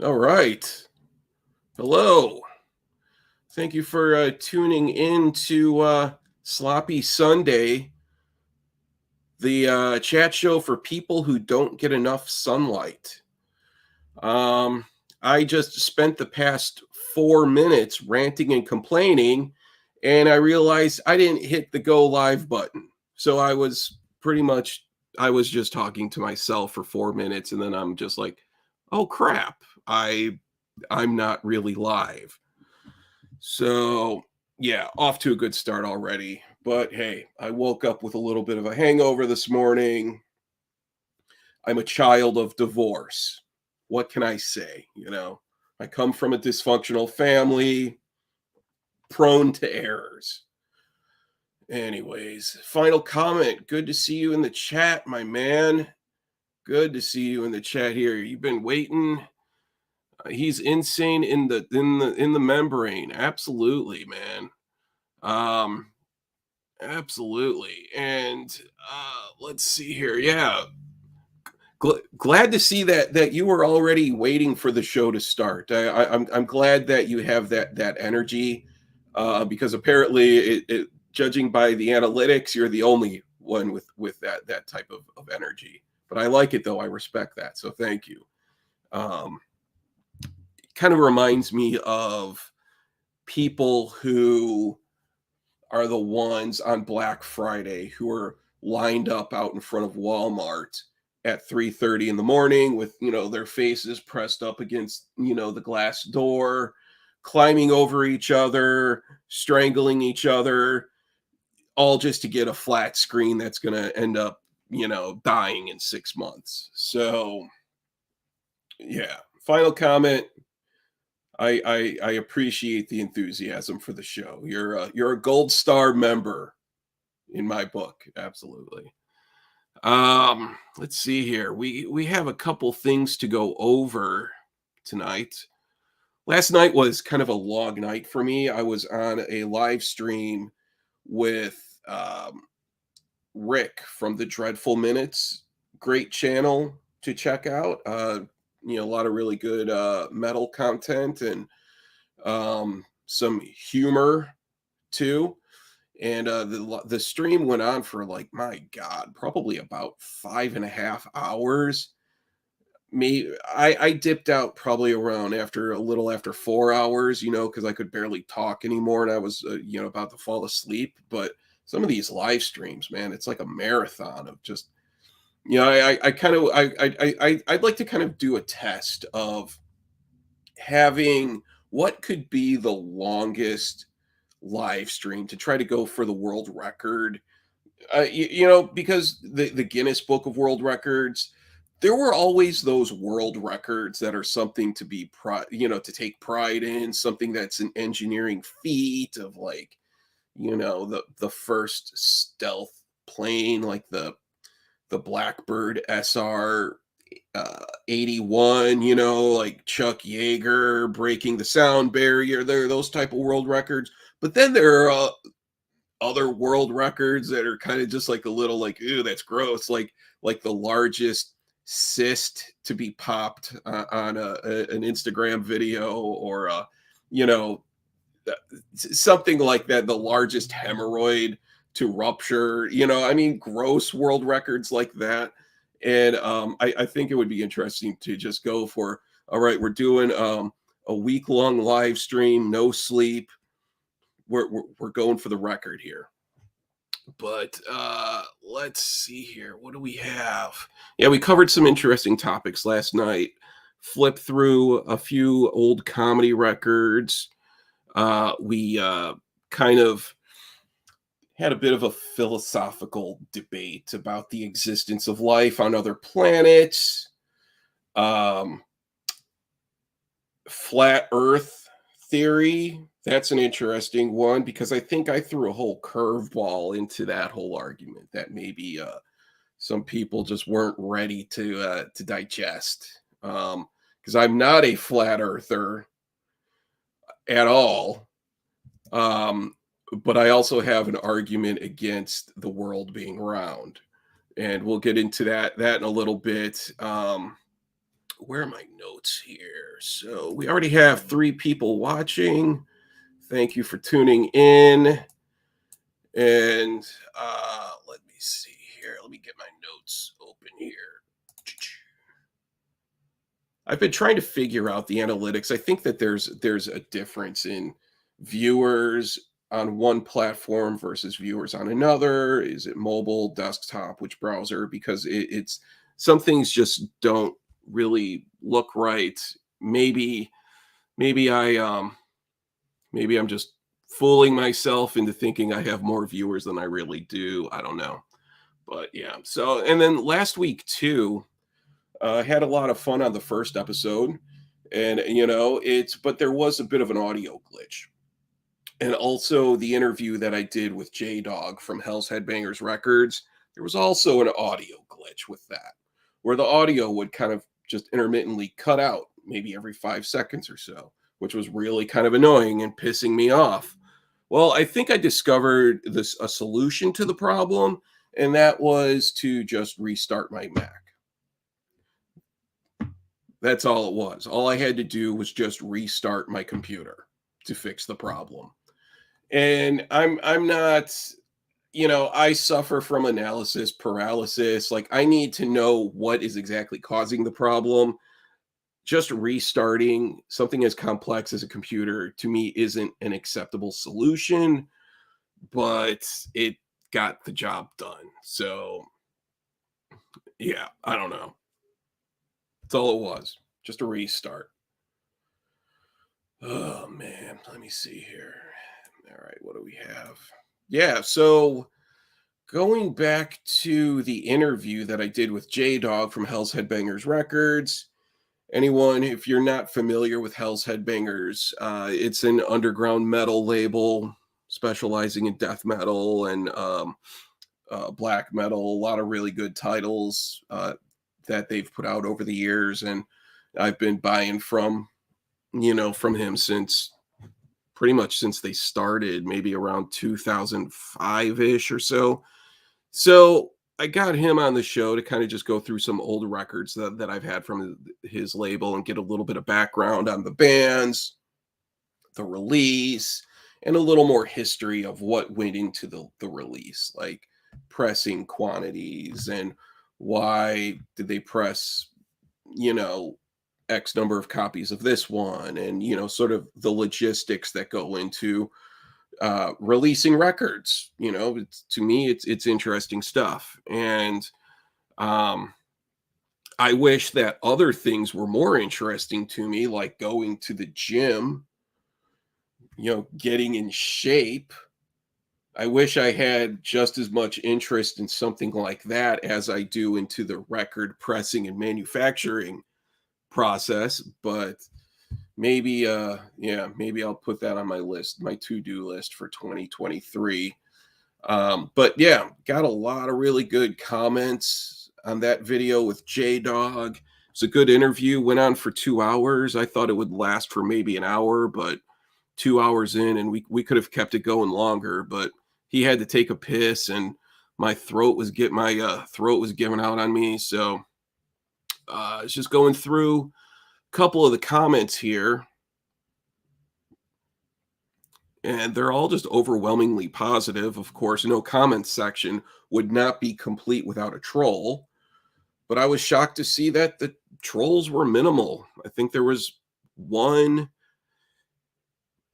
All right. Hello. Thank you for tuning in to Sloppy Sunday, the chat show for people who don't get enough sunlight. Um, I just spent the past 4 minutes ranting and complaining, and I realized I didn't hit the go live button. So I was just talking to myself for 4 minutes, and then I'm just like, oh crap, I'm not really live. So, yeah, off to a good start already. But hey, I woke up with a little bit of a hangover this morning. I'm a child of divorce. What can I say? I come from a dysfunctional family, prone to errors. Anyways, final comment. Good to see you in the chat, my man. Good to see you in the chat here. You've been waiting. He's insane in the membrane. Absolutely, man. Um, Absolutely. And let's see here. Yeah. Glad to see that you were already waiting for the show to start. I'm glad that you have that energy, because apparently, judging by the analytics, you're the only one with that type of energy. But I like it though. I respect that. So thank you. Um, Kind of reminds me of people who are the ones on Black Friday who are lined up out in front of Walmart at 3:30 in the morning with, their faces pressed up against, the glass door, climbing over each other, strangling each other, all just to get a flat screen that's going to end up, dying in 6 months. So, yeah. Final comment. I appreciate the enthusiasm for the show. You're a gold star member in my book. Absolutely. Let's see here. We have a couple things to go over tonight. Last night was kind of a long night for me. I was on a live stream with Rick from the Dreadful Minutes. Great channel to check out. A lot of really good metal content and some humor too. And the stream went on for, like, my God, probably about 5.5 hours. I dipped out probably around after a little after 4 hours, because I could barely talk anymore, and I was about to fall asleep. But some of these live streams, man, it's like a marathon of just, I kind of I'd like to kind of do a test of having what could be the longest live stream to try to go for the world record. Because the Guinness Book of World Records, there were always those world records that are something to be to take pride in, something that's an engineering feat of, like, the first stealth plane, like the Blackbird SR 81, like Chuck Yeager breaking the sound barrier. There are those type of world records. But then there are other world records that are kind of just like a little like, ew, that's gross. Like the largest cyst to be popped on an Instagram video, or you know something like that. The largest hemorrhoid to rupture. I mean, gross world records like that. And I think it would be interesting to just go for, all right, we're doing a week-long live stream, no sleep. We're going for the record here. But let's see here. What do we have? Yeah, we covered some interesting topics last night. Flip through a few old comedy records. We kind of had a bit of a philosophical debate about the existence of life on other planets. Um, Flat Earth theory. That's an interesting one, because I think I threw a whole curveball into that whole argument that maybe some people just weren't ready to digest. Because I'm not a flat earther at all. But I also have an argument against the world being round, and we'll get into that in a little bit. where are my notes here? So we already have 3 people watching. Thank you for tuning in. And let me see here. Let me get my notes open here. I've been trying to figure out the analytics. I think that there's a difference in viewers on one platform versus viewers on another. Is it mobile, desktop, which browser? Because it's some things just don't really look right. Maybe maybe maybe I'm just fooling myself into thinking I have more viewers than I really do. I don't know. But yeah. So and then last week too, had a lot of fun on the first episode, and it's but there was a bit of an audio glitch, and also the interview that I did with J Dog from Hell's Headbangers Records. There was also an audio glitch with that, where the audio would kind of just intermittently cut out, maybe every 5 seconds or so, which was really kind of annoying and pissing me off. Well, I think I discovered this a solution to the problem, and that was to just restart my Mac. That's all it was. All I had to do was just restart my computer to fix the problem. And I'm not, I suffer from analysis paralysis. Like I need to know what is exactly causing the problem. Just restarting something as complex as a computer to me isn't an acceptable solution, but it got the job done. So, yeah, I don't know. That's all it was. Just a restart. Oh man, let me see here. All right, what do we have? Yeah, so going back to the interview that I did with J Dog from Hell's Headbangers Records. Anyone, if you're not familiar with Hell's Headbangers, it's an underground metal label specializing in death metal and black metal. A lot of really good titles that they've put out over the years, and I've been buying from him since pretty much since they started, maybe around 2005-ish or so. So I got him on the show to kind of just go through some old records that I've had from his label and get a little bit of background on the bands, the release, and a little more history of what went into the release, like pressing quantities and why did they press, you know, X number of copies of this one, and sort of the logistics that go into releasing records. To me, it's interesting stuff, and um, I wish that other things were more interesting to me, like going to the gym, getting in shape. I wish I had just as much interest in something like that as I do into the record pressing and manufacturing process, but maybe maybe I'll put that on my list, my to-do list for 2023. But yeah, got a lot of really good comments on that video with J Dog. It's a good interview, went on for 2 hours. I thought it would last for maybe an hour, but 2 hours in, and we could have kept it going longer, but he had to take a piss, and my throat was giving out on me. So it's just going through a couple of the comments here, and they're all just overwhelmingly positive. Of course, no comment section would not be complete without a troll, but I was shocked to see that the trolls were minimal. I think there was one,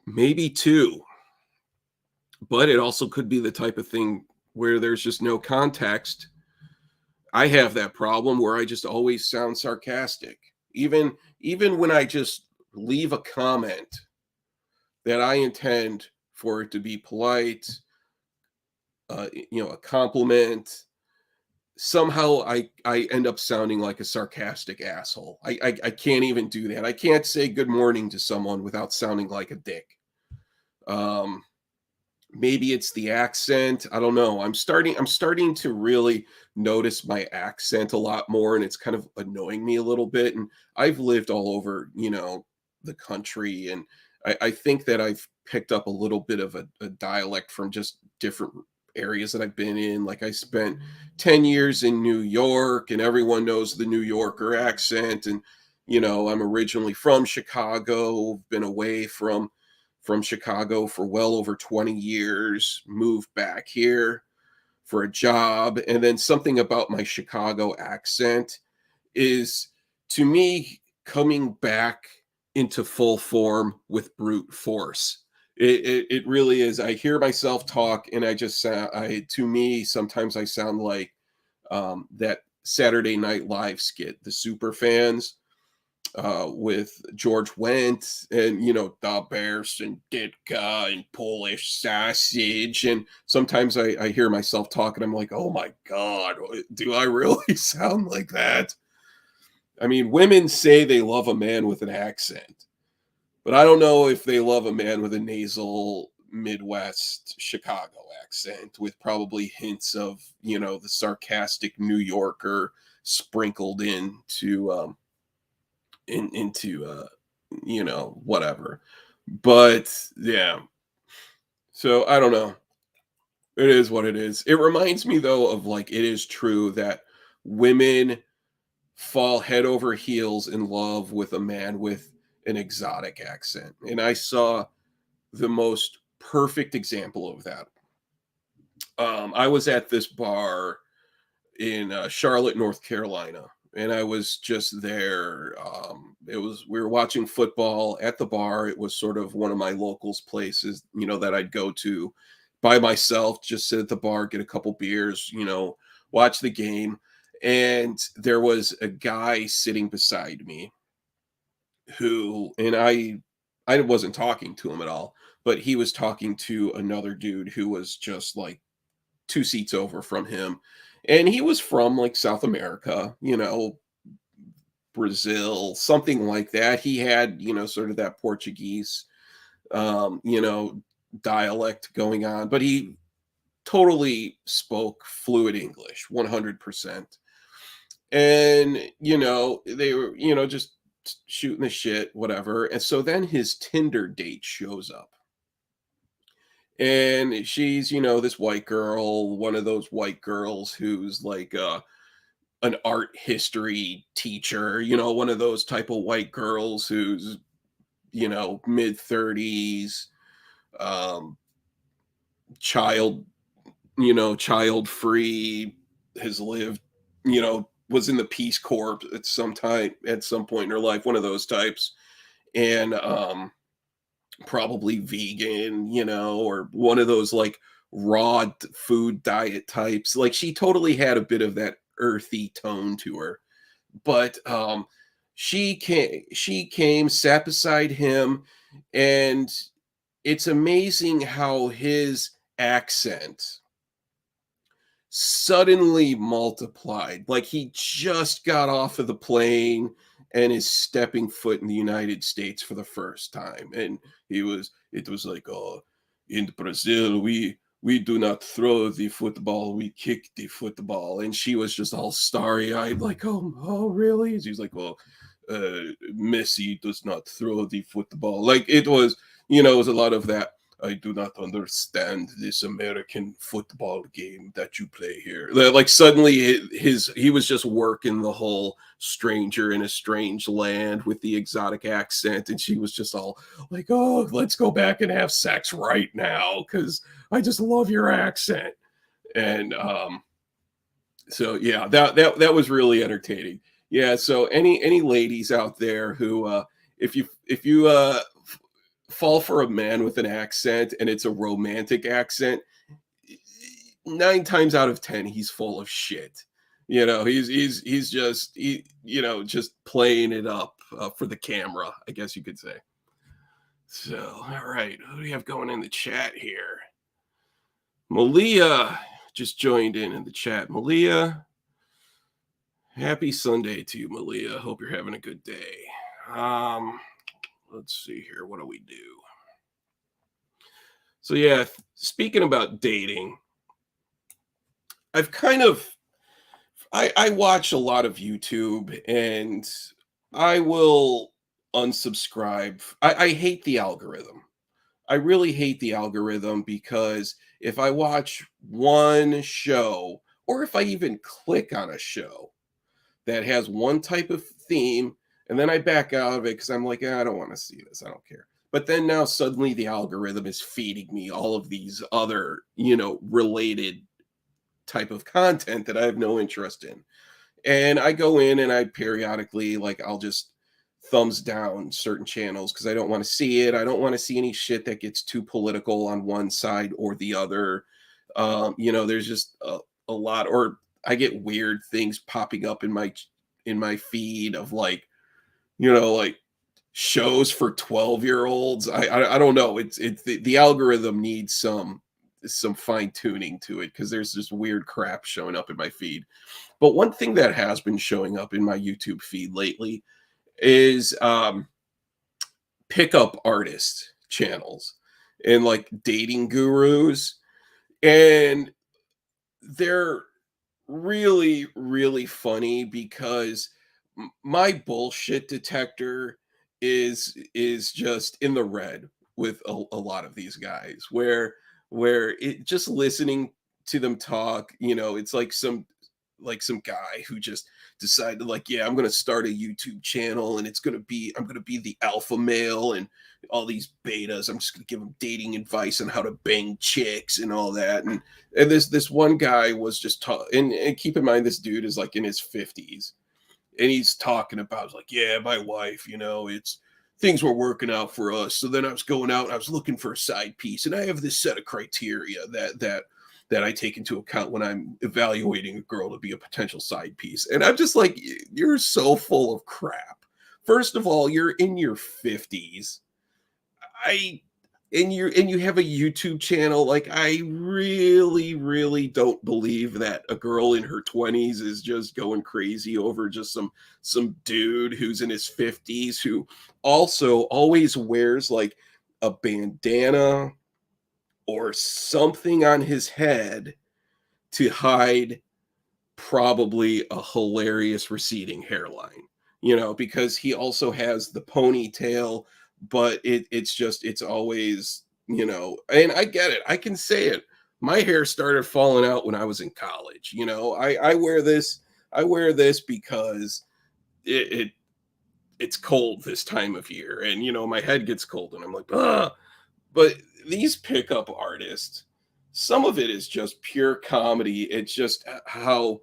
maybe two, but it also could be the type of thing where there's just no context. I have that problem where I just always sound sarcastic, even when I just leave a comment that I intend for it to be polite, a compliment. Somehow I end up sounding like a sarcastic asshole. I can't even do that. I can't say good morning to someone without sounding like a dick. Um, Maybe it's the accent. I don't know. I'm starting to really notice my accent a lot more, and it's kind of annoying me a little bit. And I've lived all over, the country, and I think that I've picked up a little bit of a dialect from just different areas that I've been in. Like I spent 10 years in New York, and everyone knows the New Yorker accent, and I'm originally from Chicago, been away from Chicago for well over 20 years, moved back here for a job, and then something about my Chicago accent is, to me, coming back into full form with brute force. It really is. I hear myself talk, and I just sound. I to me sometimes I sound like that Saturday Night Live skit, the super fans, with George Wendt and the Bears and Ditka and Polish sausage. And sometimes I hear myself talking. I'm like, oh my god, do I really sound like that? I mean, women say they love a man with an accent, but I don't know if they love a man with a nasal Midwest Chicago accent with probably hints of, the sarcastic New Yorker sprinkled into whatever. But yeah, so I don't know. It is what it is. It reminds me though of, like, it is true that women fall head over heels in love with a man with an exotic accent. And I saw the most perfect example of that. I was at this bar in Charlotte, North Carolina, and I was just there. We were watching football at the bar. It was sort of one of my locals places, that I'd go to by myself, just sit at the bar, get a couple beers, watch the game. And there was a guy sitting beside me and I wasn't talking to him at all, but he was talking to another dude who was just like two seats over from him. And he was from like South America, Brazil, something like that. He had, sort of that Portuguese, dialect going on, but he totally spoke fluid English, 100%. And, they were, just shooting the shit, whatever. And so then his Tinder date shows up. And she's, this white girl, one of those white girls who's like an art history teacher, one of those type of white girls who's, mid 30s, um, child, child free, has lived, was in the Peace Corps at some point in her life, one of those types. And probably vegan, or one of those like food diet types. Like she totally had a bit of that earthy tone to her. But she came, sat beside him, and it's amazing how his accent suddenly multiplied. Like he just got off of the plane and is stepping foot in the United States for the first time. And it was like, oh, in Brazil, we do not throw the football, we kick the football. And she was just all starry eyed, like, oh, really? She's like, well, Messi does not throw the football. Like it was a lot of that. I do not understand this American football game that you play here. Like suddenly he was just working the whole stranger in a strange land with the exotic accent, and she was just all like, "Oh, let's go back and have sex right now because I just love your accent." And so yeah, that was really entertaining. Yeah, so any ladies out there who if you fall for a man with an accent and it's a romantic accent, 9 times out of 10 he's full of shit. He's just just playing it up for the camera, I guess you could say. So, all right, who do we have going in the chat here? Malia just joined in the chat. Malia, happy Sunday to you, Malia. Hope you're having a good day. Let's see here. What do we do? So yeah, speaking about dating, I've kind of I watch a lot of YouTube, and I will unsubscribe. I hate the algorithm. I really hate the algorithm because if I watch one show, or if I even click on a show that has one type of theme And then I back out of it because I'm like, I don't want to see this. I don't care. But then now suddenly the algorithm is feeding me all of these other, related type of content that I have no interest in. And I go in and I periodically, like, I'll just thumbs down certain channels because I don't want to see it. I don't want to see any shit that gets too political on one side or the other. There's just a lot, or I get weird things popping up in my feed of like shows for 12-year-olds. I don't know. It's the algorithm needs some fine tuning to it because there's just weird crap showing up in my feed. But one thing that has been showing up in my YouTube feed lately is pickup artist channels and like dating gurus. And they're really, really funny because my bullshit detector is just in the red with a lot of these guys where it just listening to them talk, it's like some guy who just decided like, yeah, I'm going to start a YouTube channel and I'm going to be the alpha male and all these betas. I'm just going to give them dating advice on how to bang chicks and all that. And this one guy was just and keep in mind this dude is like in his 50s, and he's talking about like, yeah, my wife, it's things were working out for us. So then I was going out and I was looking for a side piece, and I have this set of criteria that I take into account when I'm evaluating a girl to be a potential side piece. And I'm just like, you're so full of crap. First of all, you're in your 50s. I and you have a YouTube channel. Like, I really, really don't believe that a girl in her 20s is just going crazy over just some dude who's in his 50s who also always wears like a bandana or something on his head to hide probably a hilarious receding hairline, because he also has the ponytail, but it's always, and I get it. I can say it. My hair started falling out when I was in college. I wear this because it it's cold this time of year, and my head gets cold and I'm like, ah. But these pickup artists, some of it is just pure comedy. It's just how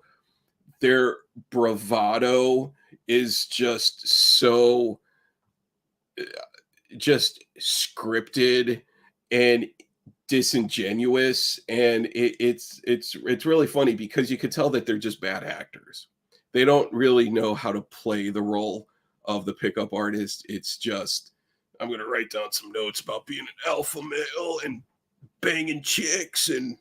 their bravado is just scripted and disingenuous, and it's really funny because you could tell that they're just bad actors. They don't really know how to play the role of the pickup artist. It's just, I'm going to write down some notes about being an alpha male and banging chicks, and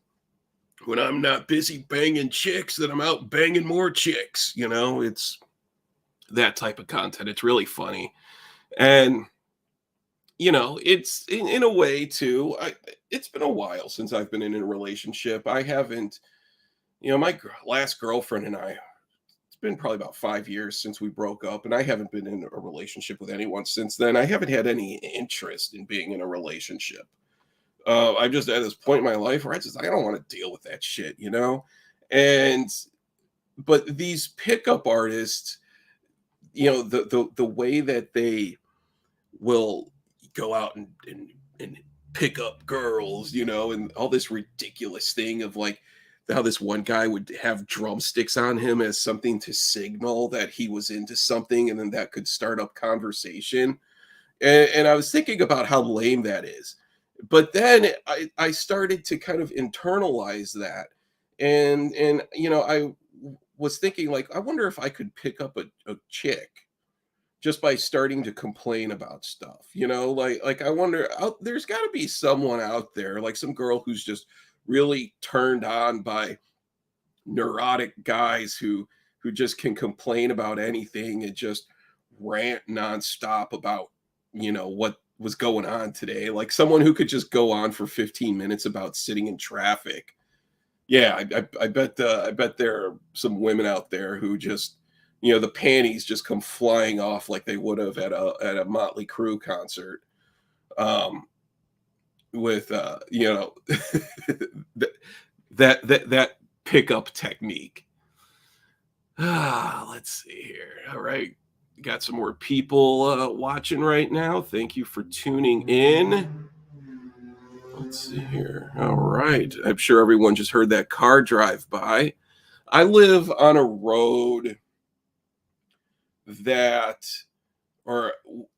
when I'm not busy banging chicks, then I'm out banging more chicks. It's that type of content. It's really funny. And, it's in a way too. It's been a while since I've been in a relationship. I haven't, my last girlfriend and I, it's been probably about 5 years since we broke up, and I haven't been in a relationship with anyone since then. I haven't had any interest in being in a relationship. I'm just at this point in my life where I don't want to deal with that shit, And but these pickup artists, the way that they will go out and pick up girls, and all this ridiculous thing of like how this one guy would have drumsticks on him as something to signal that he was into something, and then that could start up conversation. And I was thinking about how lame that is. But then I started to kind of internalize that. And I was thinking, like, I wonder if I could pick up a chick just by starting to complain about stuff. Like I wonder, there's got to be someone out there, like some girl who's just really turned on by neurotic guys who just can complain about anything and just rant nonstop about what was going on today, like someone who could just go on for 15 minutes about sitting in traffic. Yeah, I bet there are some women out there who just, the panties just come flying off like they would have at a Motley Crue concert, um with that that pickup technique. Let's see here. All right. Got some more people watching right now. Thank you for tuning in. Let's see here. All right. I'm sure everyone just heard that car drive by. I live on a road that or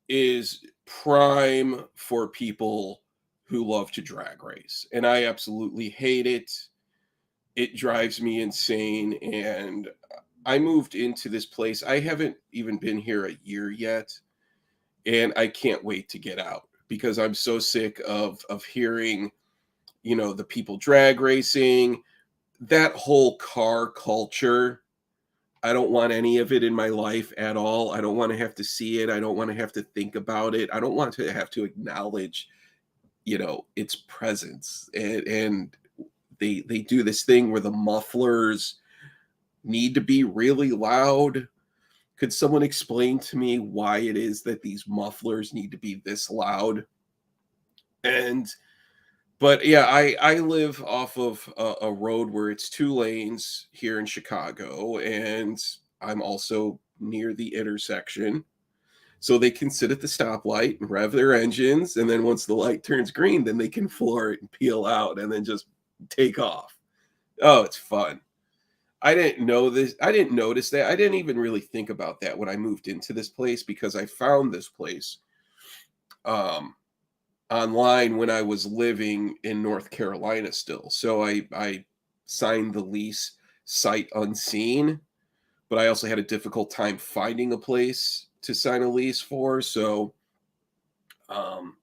is prime for people who love to drag race. And I absolutely hate it. It drives me insane. And I moved into this place. I haven't even been here a year yet. And I can't wait to get out because I'm so sick of hearing, the people drag racing, that whole car culture. I don't want any of it in my life at all. I don't want to have to see it. I don't want to have to think about it. I don't want to have to acknowledge, its presence. And they do this thing where the mufflers need to be really loud. Could someone explain to me why it is that these mufflers need to be this loud? And but yeah, I live off of a road where it's 2 lanes here in Chicago, and I'm also near the intersection. So they can sit at the stoplight and rev their engines, and then once the light turns green, then they can floor it and peel out and then just take off. Oh, it's fun. I didn't know this. I didn't notice that. I didn't even really think about that when I moved into this place because I found this place um online when I was living in North Carolina still. So I signed the lease sight unseen, but I also had a difficult time finding a place to sign a lease for. So um,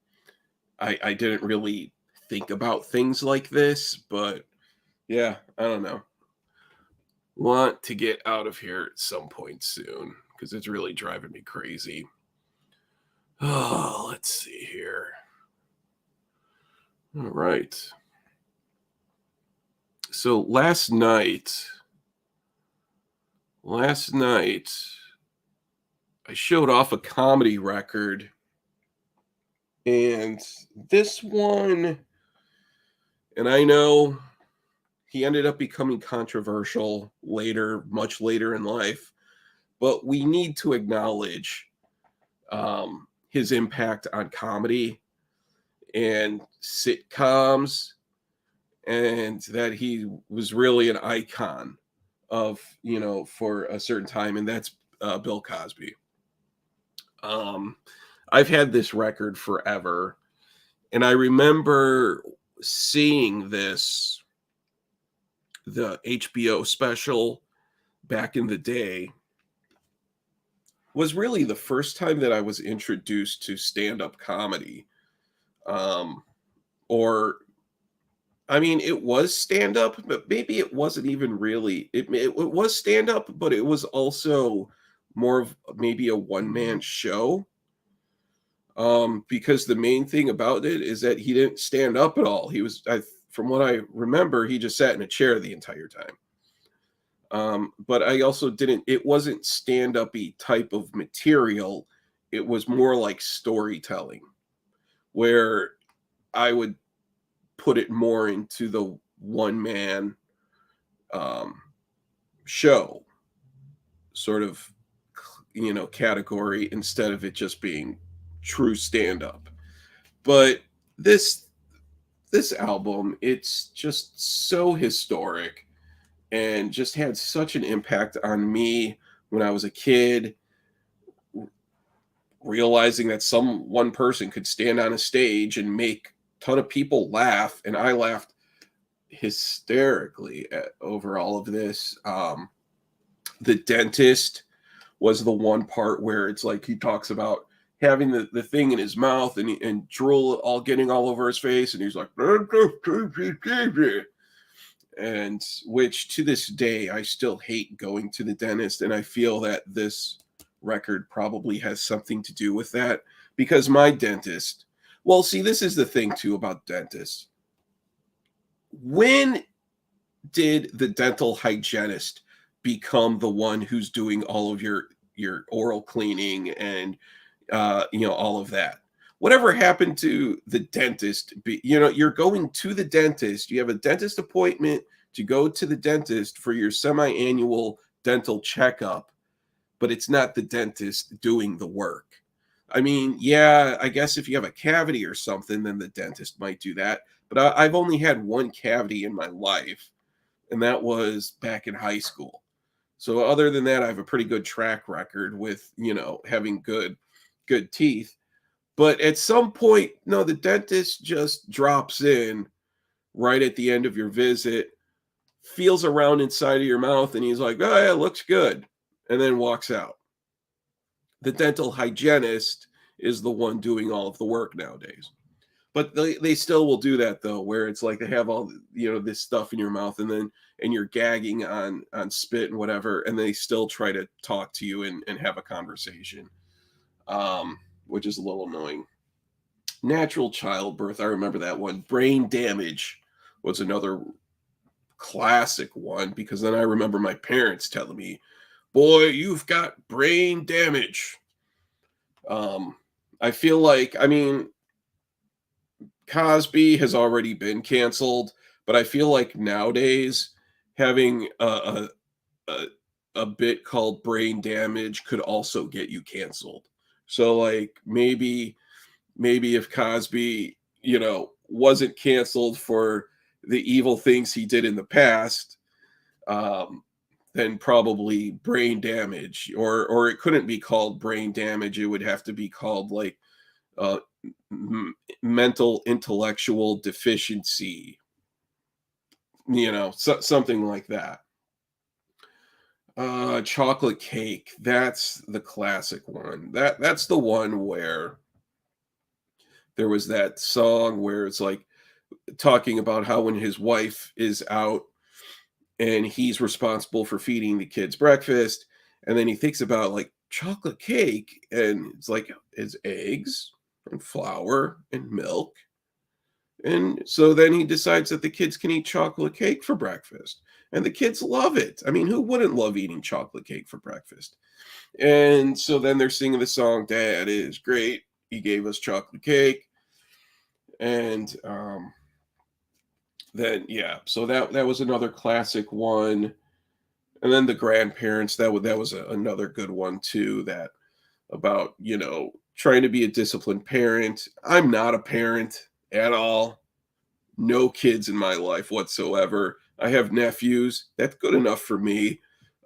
I didn't really think about things like this. But yeah, I don't know. Want to get out of here at some point soon because it's really driving me crazy. Oh, let's see here. All right. So last night I showed off a comedy record, and this one, and I know he ended up becoming controversial later, much later in life, but we need to acknowledge his impact on comedy and sitcoms, and that he was really an icon of, for a certain time, and that's Bill Cosby. Um, I've had this record forever, and I remember seeing the HBO special back in the day was really the first time that I was introduced to stand-up comedy. Um, or I mean, it was stand-up, but maybe it wasn't even really. It was stand-up, but it was also more of maybe a one-man show. Because the main thing about it is that he didn't stand up at all. From what I remember, he just sat in a chair the entire time. But I also didn't, it wasn't stand up y type of material. It was more like storytelling, where I would put it more into the one man um, show sort of, category instead of it just being true stand up. But this this album, it's just so historic and just had such an impact on me when I was a kid, realizing that some one person could stand on a stage and make a ton of people laugh, and I laughed hysterically over all of this. The dentist was the one part where it's like he talks about having the thing in his mouth and drool all getting all over his face, and he's like, and which to this day I still hate going to the dentist, and I feel that this record probably has something to do with that because my dentist, well, see, this is the thing too about dentists. When did the dental hygienist become the one who's doing all of your oral cleaning and all of that? Whatever happened to the dentist? You're going to the dentist. You have a dentist appointment to go to the dentist for your semi-annual dental checkup. but it's not the dentist doing the work. I mean, yeah, I guess if you have a cavity or something, then the dentist might do that. But I've only had one cavity in my life, and that was back in high school. So other than that, I have a pretty good track record with, having good teeth. But at some point, no, the dentist just drops in right at the end of your visit, feels around inside of your mouth, and he's like, "Oh yeah, looks good," and then walks out. The dental hygienist is the one doing all of the work nowadays. But they still will do that though, where it's like they have all this stuff in your mouth, and you're gagging on spit and whatever, and they still try to talk to you and have a conversation, which is a little annoying. Natural childbirth, I remember that one. Brain damage was another classic one, because then I remember my parents telling me, "Boy, you've got brain damage." Um, I feel like, I mean, Cosby has already been canceled, but I feel like nowadays having a, a bit called brain damage could also get you canceled. So like maybe if Cosby, wasn't canceled for the evil things he did in the past, um, then probably brain damage, or it couldn't be called brain damage. It would have to be called like uh, mental intellectual deficiency, something like that. Chocolate cake, that's the classic one. That's the one where there was that song where it's like talking about how when his wife is out and he's responsible for feeding the kids breakfast, and then he thinks about like chocolate cake, and it's like it's eggs and flour and milk. And so then he decides that the kids can eat chocolate cake for breakfast. And the kids love it. I mean, who wouldn't love eating chocolate cake for breakfast? And so then they're singing the song, "Dad is great. He gave us chocolate cake." And then, yeah, so that was another classic one. And then the grandparents, that was another good one too, that about, trying to be a disciplined parent. I'm not a parent at all. No kids in my life whatsoever. I have nephews. That's good enough for me.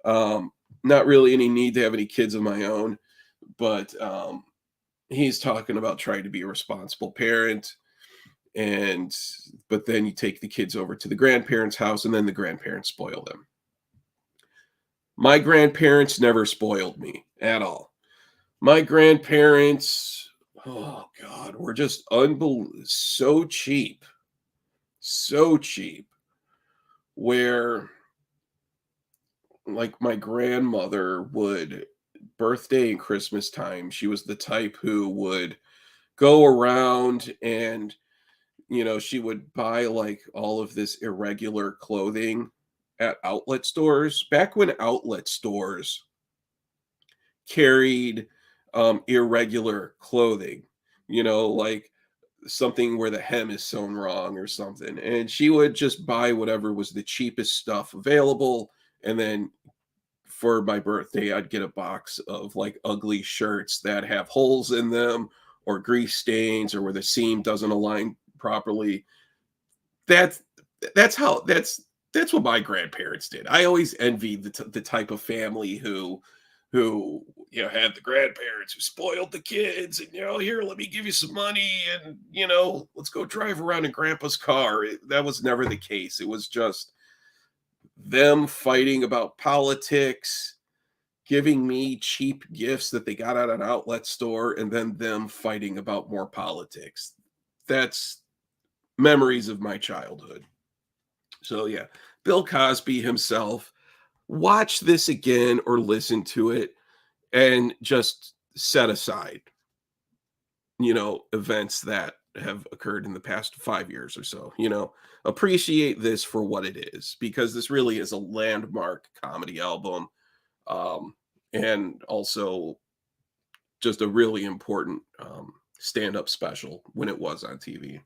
Um, Not really any need to have any kids of my own, but he's talking about trying to be a responsible parent. And but then you take the kids over to the grandparents' house, and then the grandparents spoil them. My grandparents never spoiled me at all. My grandparents, oh God, were just so cheap, so cheap. Where like my grandmother would, birthday and Christmas time, she was the type who would go around and she would buy like all of this irregular clothing at outlet stores back when outlet stores carried irregular clothing, like something where the hem is sewn wrong or something. And she would just buy whatever was the cheapest stuff available. And then for my birthday, I'd get a box of like ugly shirts that have holes in them or grease stains or where the seam doesn't align properly. That's that's what my grandparents did. I always envied the type of family who had the grandparents who spoiled the kids, and here, let me give you some money, and let's go drive around in grandpa's car. That was never the case. It was just them fighting about politics, giving me cheap gifts that they got at an outlet store, and then them fighting about more politics. That's memories of my childhood. So yeah, Bill Cosby himself, watch this again or listen to it and just set aside, events that have occurred in the past 5 years or so. Appreciate this for what it is, because this really is a landmark comedy album, um, and also just a really important stand-up special when it was on TV.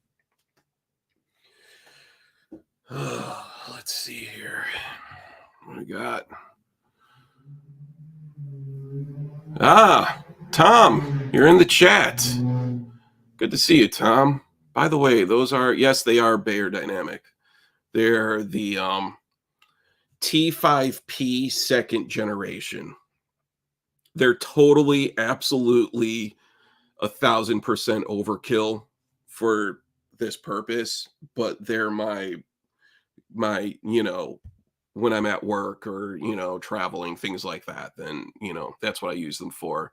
Let's see here. What we got? Ah, Tom, you're in the chat. Good to see you, Tom. By the way, those are, yes, they are Bayer Dynamic. They're the T5P second generation. They're totally, absolutely 1,000% overkill for this purpose, but they're my when I'm at work or traveling, things like that. Then that's what I use them for.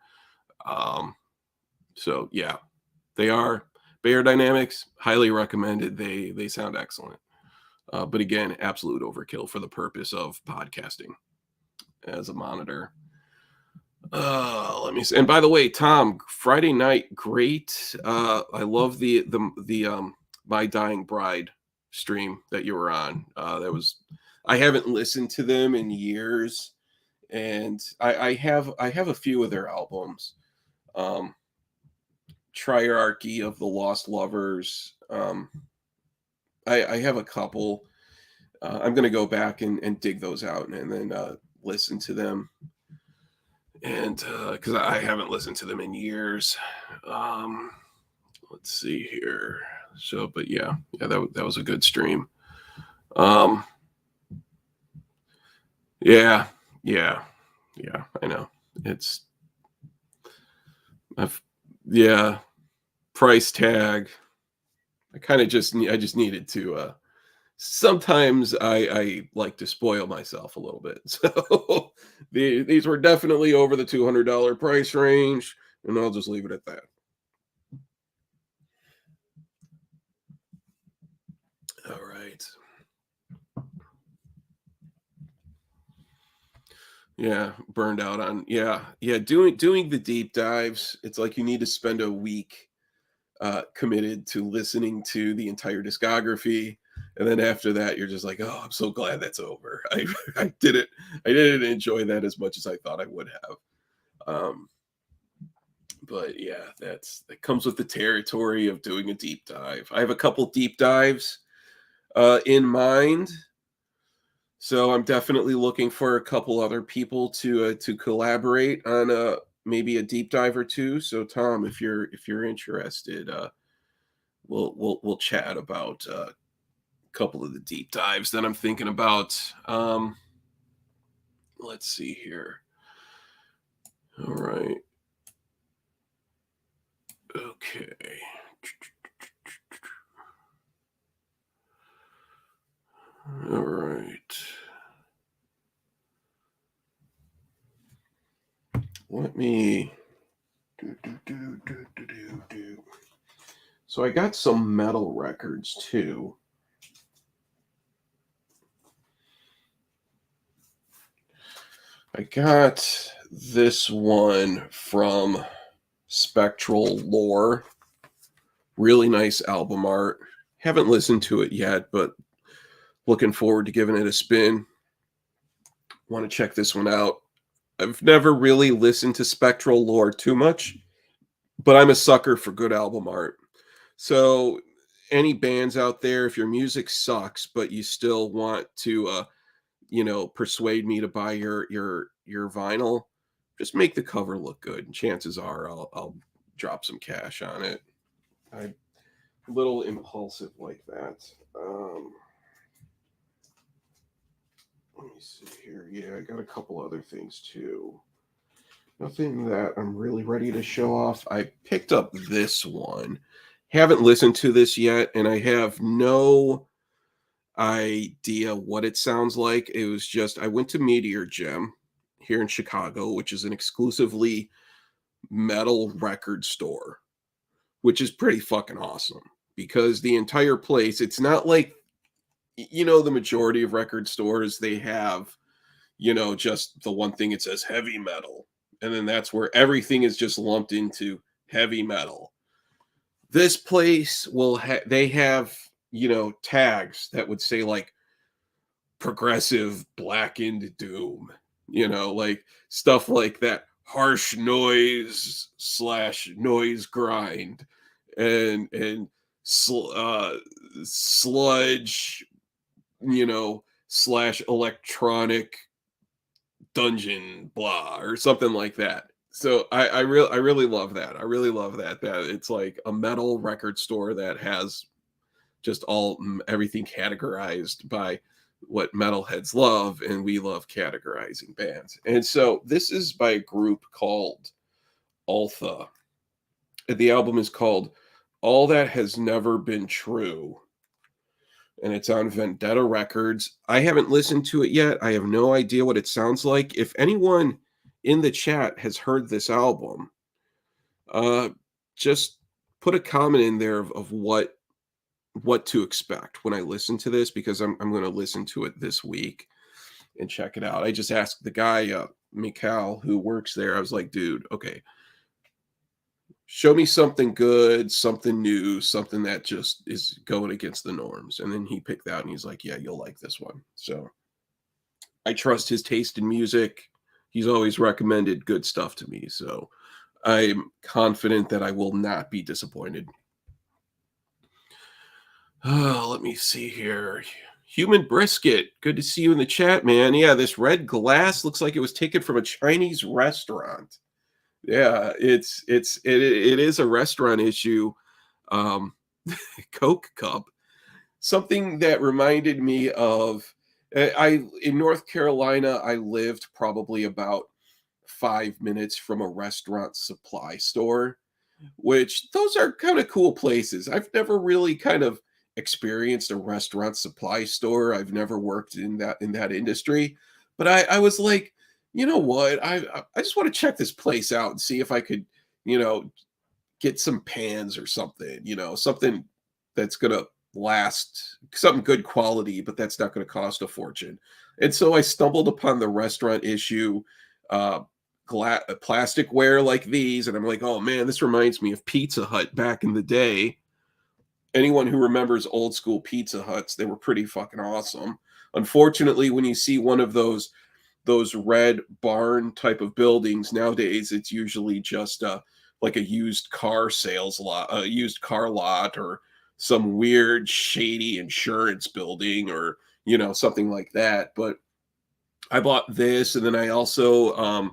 Um, so yeah, they are Bayer Dynamics. Highly recommended. They sound excellent. But again, absolute overkill for the purpose of podcasting as a monitor. Let me see. And by the way, Tom, Friday night, great. I love the My Dying Bride stream that you were on. That was I haven't listened to them in years, and I have a few of their albums. Um, Triarchy of the Lost Lovers. I have a couple. I'm gonna go back and dig those out and then listen to them and because I haven't listened to them in years. Um, let's see here. So, but yeah, that was a good stream. Um, yeah, yeah, yeah. I know it's I've yeah price tag. I just needed to. Sometimes I like to spoil myself a little bit, so these were definitely over the $200 price range, and I'll just leave it at that. All right. Yeah, burned out on yeah, doing the deep dives, it's like you need to spend a week, committed to listening to the entire discography, and then after that, you're just like, "Oh, I'm so glad that's over." I didn't enjoy that as much as I thought I would have. Um, but yeah, that comes with the territory of doing a deep dive. I have a couple deep dives, in mind. So I'm definitely looking for a couple other people to collaborate on maybe a deep dive or two. So Tom, if you're interested, we'll chat about a couple of the deep dives that I'm thinking about. Let's see here. All right. Okay. All right. Let me do. So I got some metal records too. I got this one from Spectral Lore. Really nice album art. Haven't listened to it yet, but looking forward to giving it a spin. Want to check this one out. I've never really listened to Spectral Lore too much, but I'm a sucker for good album art. So, any bands out there, if your music sucks, but you still want to, persuade me to buy your vinyl, just make the cover look good. And chances are, I'll drop some cash on it. I'm a little impulsive like that. Let me see here. Yeah, I got a couple other things too. Nothing that I'm really ready to show off. I picked up this one. Haven't listened to this yet, and I have no idea what it sounds like. It was just I went to Meteor Gem here in Chicago, which is an exclusively metal record store, which is pretty fucking awesome because the entire place, it's not like the majority of record stores they have, just the one thing it says heavy metal, and then that's where everything is just lumped into heavy metal. This place they have, tags that would say like progressive blackened doom, like stuff like that, harsh noise slash noise grind, and sludge, slash electronic dungeon blah or something like that. So I really love that. I really love that it's like a metal record store that has just everything categorized by what metalheads love, and we love categorizing bands. And so this is by a group called Altha. The album is called All That Has Never Been True, and it's on Vendetta Records. I haven't listened to it yet. I have no idea what it sounds like. If anyone in the chat has heard this album, uh, just put a comment in there of what to expect when I listen to this, because I'm going to listen to it this week and check it out. I just asked the guy, Mikal, who works there. I was like, dude, okay, show me something good, something new, something that just is going against the norms. And then he picked that and he's like, yeah, you'll like this one. So I trust his taste in music. He's always recommended good stuff to me. So I'm confident that I will not be disappointed. Oh, let me see here. Human brisket. Good to see you in the chat, man. Yeah, this red glass looks like it was taken from a Chinese restaurant. Yeah, it is a restaurant issue. Um, Coke cup. Something that reminded me of I in North Carolina, I lived probably about 5 minutes from a restaurant supply store, which those are kind of cool places. I've never really kind of experienced a restaurant supply store. I've never worked in that industry, but I was like, you know what? I just want to check this place out and see if I could, you know, get some pans or something, something that's gonna last, something good quality, but that's not gonna cost a fortune. And so I stumbled upon the restaurant issue uh plasticware like these, and I'm like, oh man, this reminds me of Pizza Hut back in the day. Anyone who remembers old school Pizza Huts, they were pretty fucking awesome. Unfortunately, when you see one of those red barn type of buildings nowadays, it's usually just like a used car sales lot, a used car lot, or some weird shady insurance building, or something like that. But I bought this, and then I also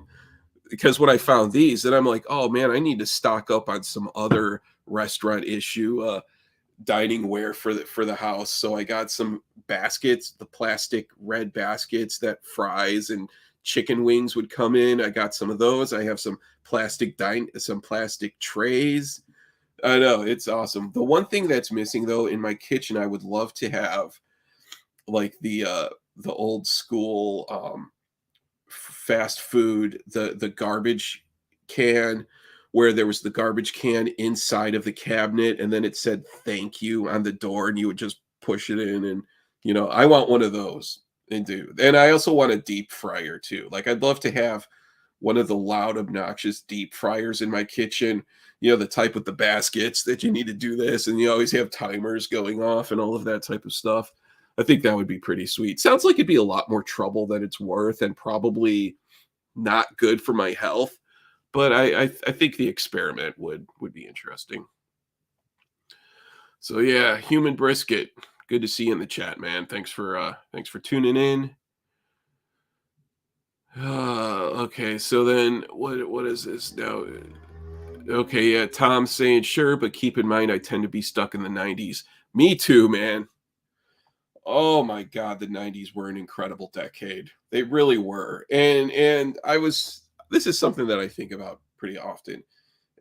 because when I found these, then I'm like, oh man, I need to stock up on some other restaurant issue dining ware for the house. So I got some baskets, the plastic red baskets that fries and chicken wings would come in. I got some of those. I have some plastic trays. I know, it's awesome. The one thing that's missing though in my kitchen, I would love to have like the old school fast food, the garbage can, where there was the garbage can inside of the cabinet, and then it said thank you on the door, and you would just push it in. And I want one of those. And I also want a deep fryer too. Like, I'd love to have one of the loud, obnoxious deep fryers in my kitchen, the type with the baskets that you need to do this, and you always have timers going off and all of that type of stuff. I think that would be pretty sweet. Sounds like it'd be a lot more trouble than it's worth, and probably not good for my health. But I think the experiment would be interesting. So yeah, human brisket. Good to see you in the chat, man. Thanks for tuning in. Okay, so then what is this now? Okay, yeah, Tom's saying sure, but keep in mind I tend to be stuck in the 90s. Me too, man. Oh my god, the 90s were an incredible decade. They really were. And this is something that I think about pretty often,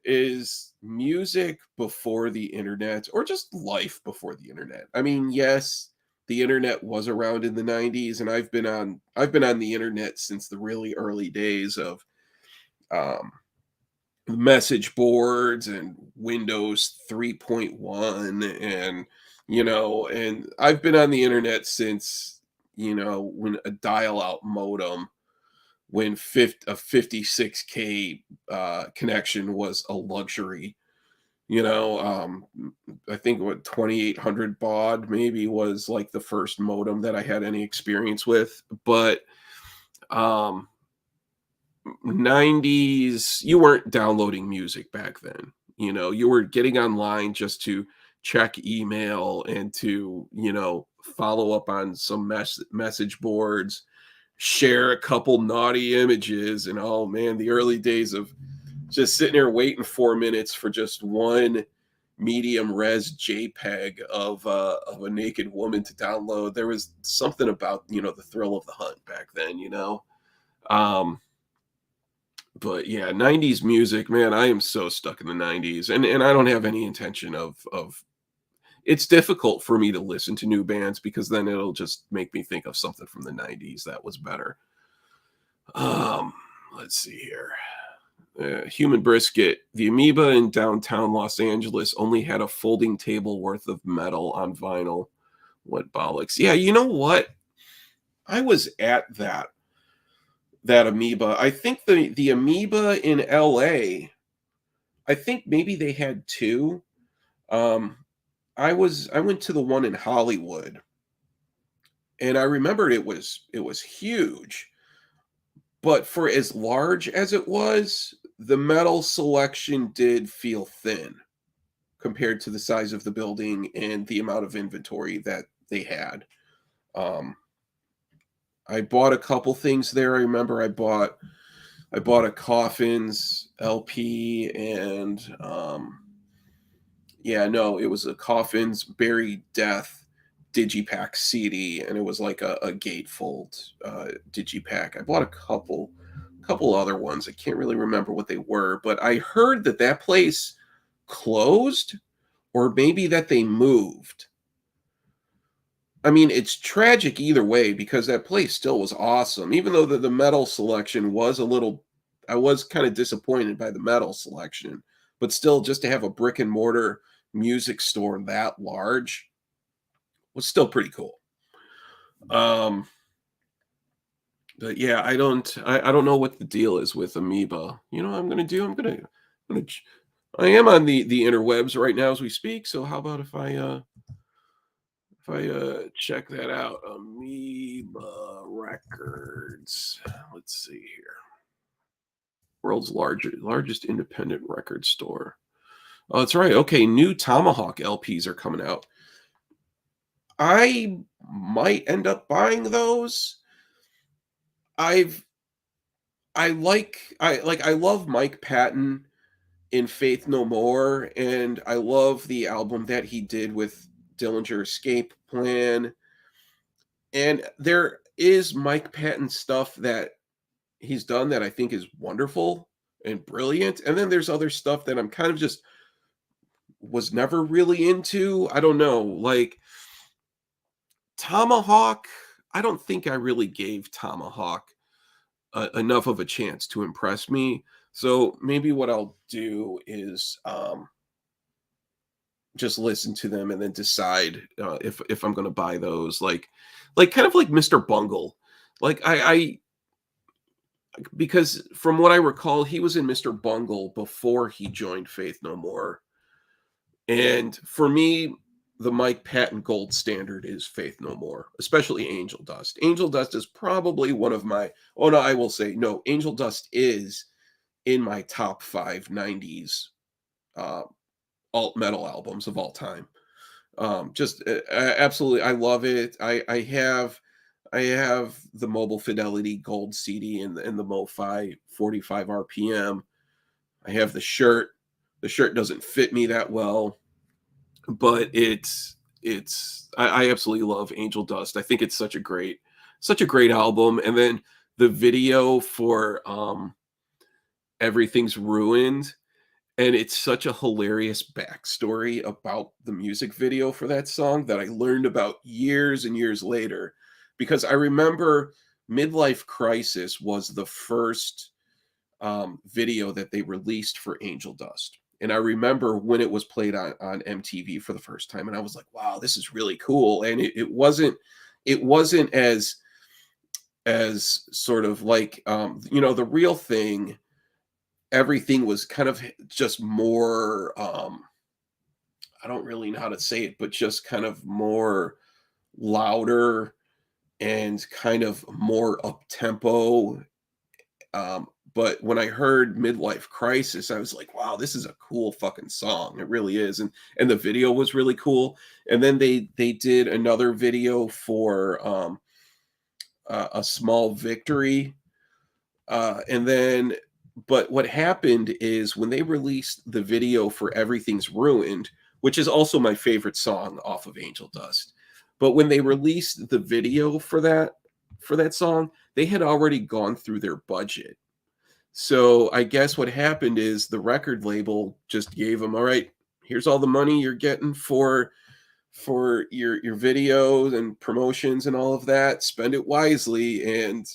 is music before the internet, or just life before the internet. I mean, yes, the internet was around in the 90s, and I've been on the internet since the really early days of um message boards and Windows 3.1, and I've been on the internet since, when a dial-out modem, when a 56K connection was a luxury. I think what 2800 baud maybe was like the first modem that I had any experience with. But um 90s, you weren't downloading music back then. You were getting online just to check email and to follow up on some message boards. share a couple naughty images, and oh man, the early days of just sitting there waiting 4 minutes for just one medium res JPEG of a naked woman to download. There was something about, the thrill of the hunt back then. Um, but yeah, 90s music, man, I am so stuck in the 90s, and I don't have any intention of it's difficult for me to listen to new bands because then it'll just make me think of something from the 90s that was better. Um, let's see here. Human Brisket. The Amoeba in downtown Los Angeles only had a folding table worth of metal on vinyl. What bollocks. Yeah, you know what? I was at that Amoeba. I think the Amoeba in LA, I think maybe they had two. Um, I went to the one in Hollywood, and I remembered it was huge. But for as large as it was, the metal selection did feel thin compared to the size of the building and the amount of inventory that they had. Um, I bought a couple things there. I remember I bought a Coffins LP, and yeah, no, it was a Coffins Buried Death digipack CD, and it was like a gatefold digipack. I bought a couple other ones. I can't really remember what they were, but I heard that place closed, or maybe that they moved. I mean, it's tragic either way because that place still was awesome. Even though the metal selection was a little, I was kind of disappointed by the metal selection, but still, just to have a brick and mortar music store that large was still pretty cool. Um, but yeah, I don't know what the deal is with Amoeba. You know what I'm gonna do? I am on the interwebs right now as we speak. So how about if I check that out? Amoeba Records. Let's see here. World's largest independent record store. Oh, that's right. Okay, new Tomahawk LPs are coming out. I might end up buying those. I've I love Mike Patton in Faith No More, and I love the album that he did with Dillinger Escape Plan. And there is Mike Patton stuff that he's done that I think is wonderful and brilliant. And then there's other stuff that I'm kind of just was never really into. I don't know, like Tomahawk. I don't think I really gave Tomahawk enough of a chance to impress me. So maybe what I'll do is just listen to them and then decide if I'm going to buy those. Like kind of like Mr. Bungle. Like I because from what I recall, he was in Mr. Bungle before he joined Faith No More. And for me, the Mike Patton gold standard is Faith No More, especially Angel Dust. Angel Dust is probably one of my, oh no, I will say, no, Angel Dust is in my top five '90s uh, alt metal albums of all time. Just absolutely, I love it. I have the Mobile Fidelity Gold CD and the MoFi 45 RPM. I have the shirt. The shirt doesn't fit me that well, but I absolutely love Angel Dust. I think it's such a great album. And then the video for Everything's Ruined, and it's such a hilarious backstory about the music video for that song that I learned about years and years later, because I remember Midlife Crisis was the first video that they released for Angel Dust. And I remember when it was played on MTV for the first time, and I was like, wow, this is really cool. And it wasn't as sort of like the real thing. Everything was kind of just more I don't really know how to say it, but just kind of more louder and kind of more up tempo. But when I heard Midlife Crisis, I was like, wow, this is a cool fucking song. It really is. And the video was really cool. And then they did another video for a small victory. And then, but what happened is when they released the video for Everything's Ruined, which is also my favorite song off of Angel Dust. But when they released the video for that song, they had already gone through their budget. So I guess what happened is the record label just gave them, all right, here's all the money you're getting for your videos and promotions and all of that. Spend it wisely. And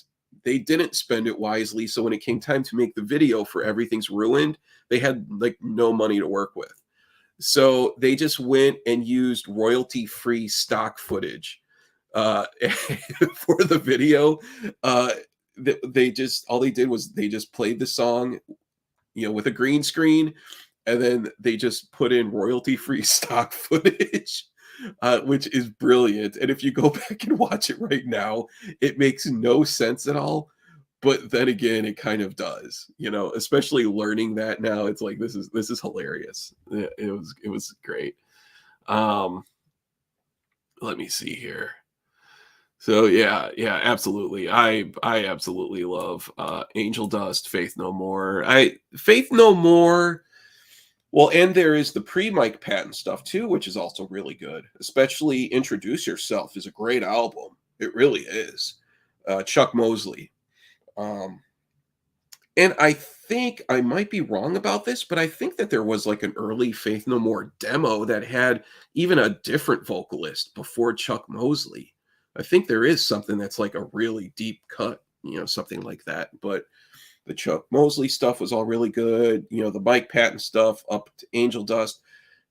they didn't spend it wisely. So when it came time to make the video for Everything's Ruined, they had like no money to work with. So they just went and used royalty free stock footage uh, for the video. Uh, they just all they did was they just played the song, with a green screen, and then they just put in royalty free stock footage, which is brilliant. And if you go back and watch it right now, it makes no sense at all. But then again, it kind of does, especially learning that now. It's like this is hilarious. It was great. Um, Let me see here. So yeah, yeah, absolutely. I absolutely love Angel Dust, Faith No More. I Faith No More. Well, and there is the pre-Mike Patton stuff too, which is also really good. Especially Introduce Yourself is a great album. It really is. Chuck Mosley. Um, and I think I might be wrong about this, but I think that there was like an early Faith No More demo that had even a different vocalist before Chuck Mosley. I think there is something that's like a really deep cut, something like that. But the Chuck Mosley stuff was all really good. The Mike Patton stuff up to Angel Dust.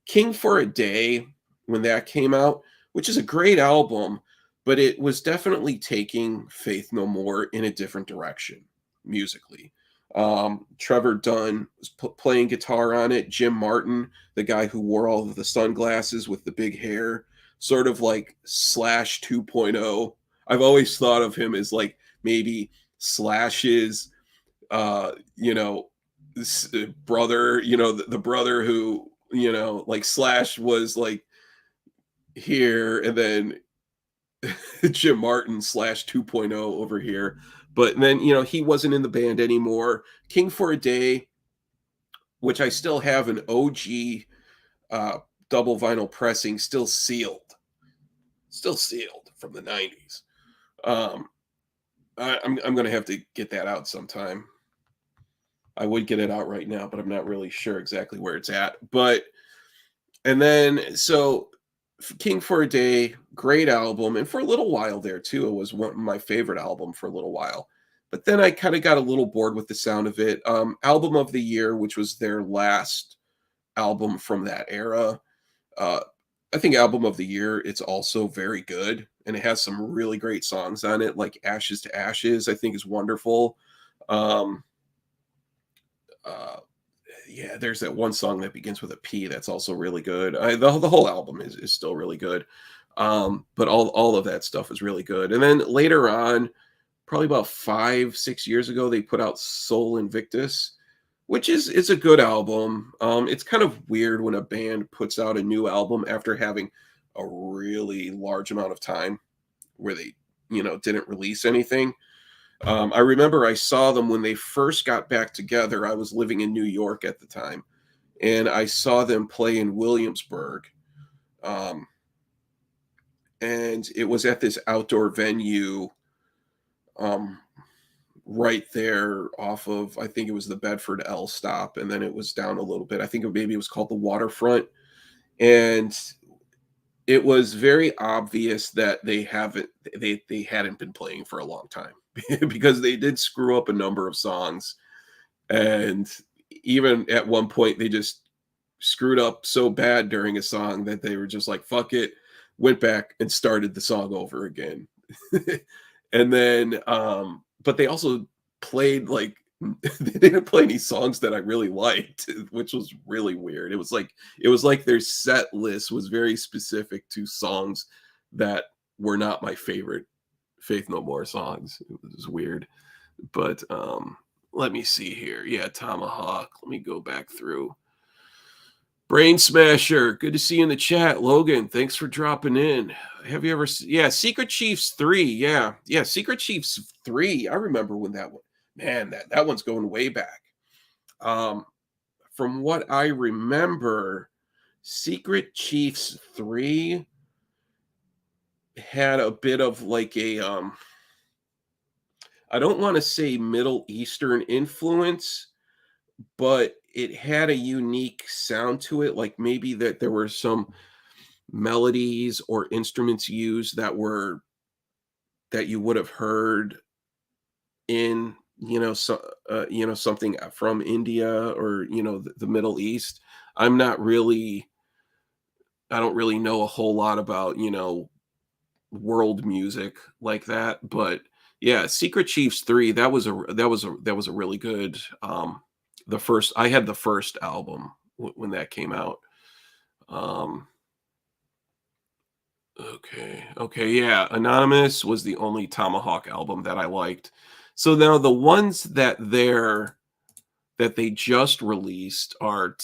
King for a Day, when that came out, which is a great album, but it was definitely taking Faith No More in a different direction musically. Trevor Dunn was playing guitar on it. Jim Martin, the guy who wore all of the sunglasses with the big hair, sort of like Slash 2.0. I've always thought of him as like maybe Slash's uh you know brother, the brother who, like Slash was like here, and then Jim Martin Slash 2.0 over here. But then, he wasn't in the band anymore. King for a Day, which I still have an OG uh double vinyl pressing, still sealed from the 90s. um I'm gonna have to get that out sometime. I would get it out right now, but I'm not really sure exactly where it's at. But and then so King for a Day, great album, and for a little while there too, it was one my favorite album for a little while. But then I kind of got a little bored with the sound of it. Album of the Year, which was their last album from that era. Uh, I think Album of the Year, it's also very good, and it has some really great songs on it, like Ashes to Ashes. I think is wonderful. Um, uh, yeah, there's that one song that begins with a P that's also really good. The whole album is still really good. But all of that stuff is really good. And then later on, probably about 5-6 years ago, they put out Soul Invictus, which is it's a good album. It's kind of weird when a band puts out a new album after having a really large amount of time where they, didn't release anything. I remember I saw them when they first got back together. I was living in New York at the time, and I saw them play in Williamsburg. Um, and it was at this outdoor venue, um, right there off of, I think it was the Bedford L stop, and then it was down a little bit. I think maybe it was called the Waterfront. And it was very obvious that they hadn't been playing for a long time because they did screw up a number of songs. And even at one point, they just screwed up so bad during a song that they were just like, fuck it, went back and started the song over again. And then, but they also played like, they didn't play any songs that I really liked, which was really weird. It was like their set list was very specific to songs that were not my favorite Faith No More songs. It was weird. But let me see here. Yeah, Tomahawk. Let me go back through. Brain Smasher, good to see you in the chat. Logan, thanks for dropping in. Have you ever yeah, Secret Chiefs 3. Yeah. Yeah, Secret Chiefs 3. I remember when that one. Man, that one's going way back. Um from what I remember, Secret Chiefs 3 had a bit of like a I don't want to say Middle Eastern influence, but it had a unique sound to it. Like maybe that there were some melodies or instruments used that you would have heard in something from India or the Middle East. I'm not really I don't really know a whole lot about world music like that, but yeah, Secret Chiefs 3, that was a really good the first I had the first album when that came out. Um okay, yeah, Anonymous was the only Tomahawk album that I liked. So now the ones that they just released are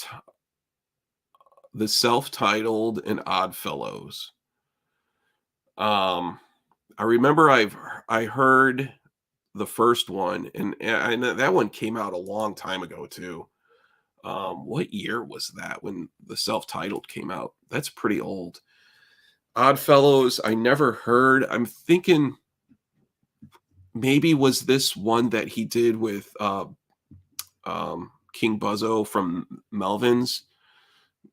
the self-titled and Oddfellows. Um I remember I heard the first one, and that one came out a long time ago too. What year was that when the self-titled came out? That's pretty old. Oddfellows, I never heard. I'm thinking maybe was this one that he did with King Buzzo from Melvins?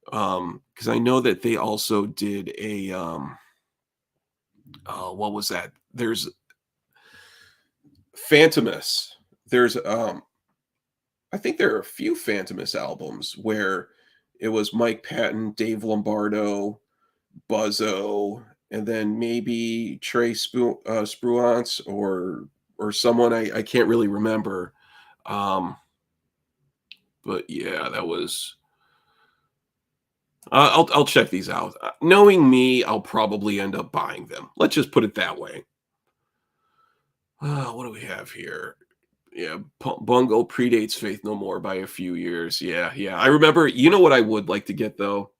Because I know that they also did a what was that? There's Phantomus. There's I think there are a few Phantomus albums where it was Mike Patton, Dave Lombardo, Buzzo, and then maybe Trey Spruance or someone I can't really remember. Um, but yeah, that was. I'll check these out. Knowing me, I'll probably end up buying them. Let's just put it that way. What do we have here? Yeah, Bungle predates Faith No More by a few years. Yeah, yeah. I remember. You know what I would like to get though?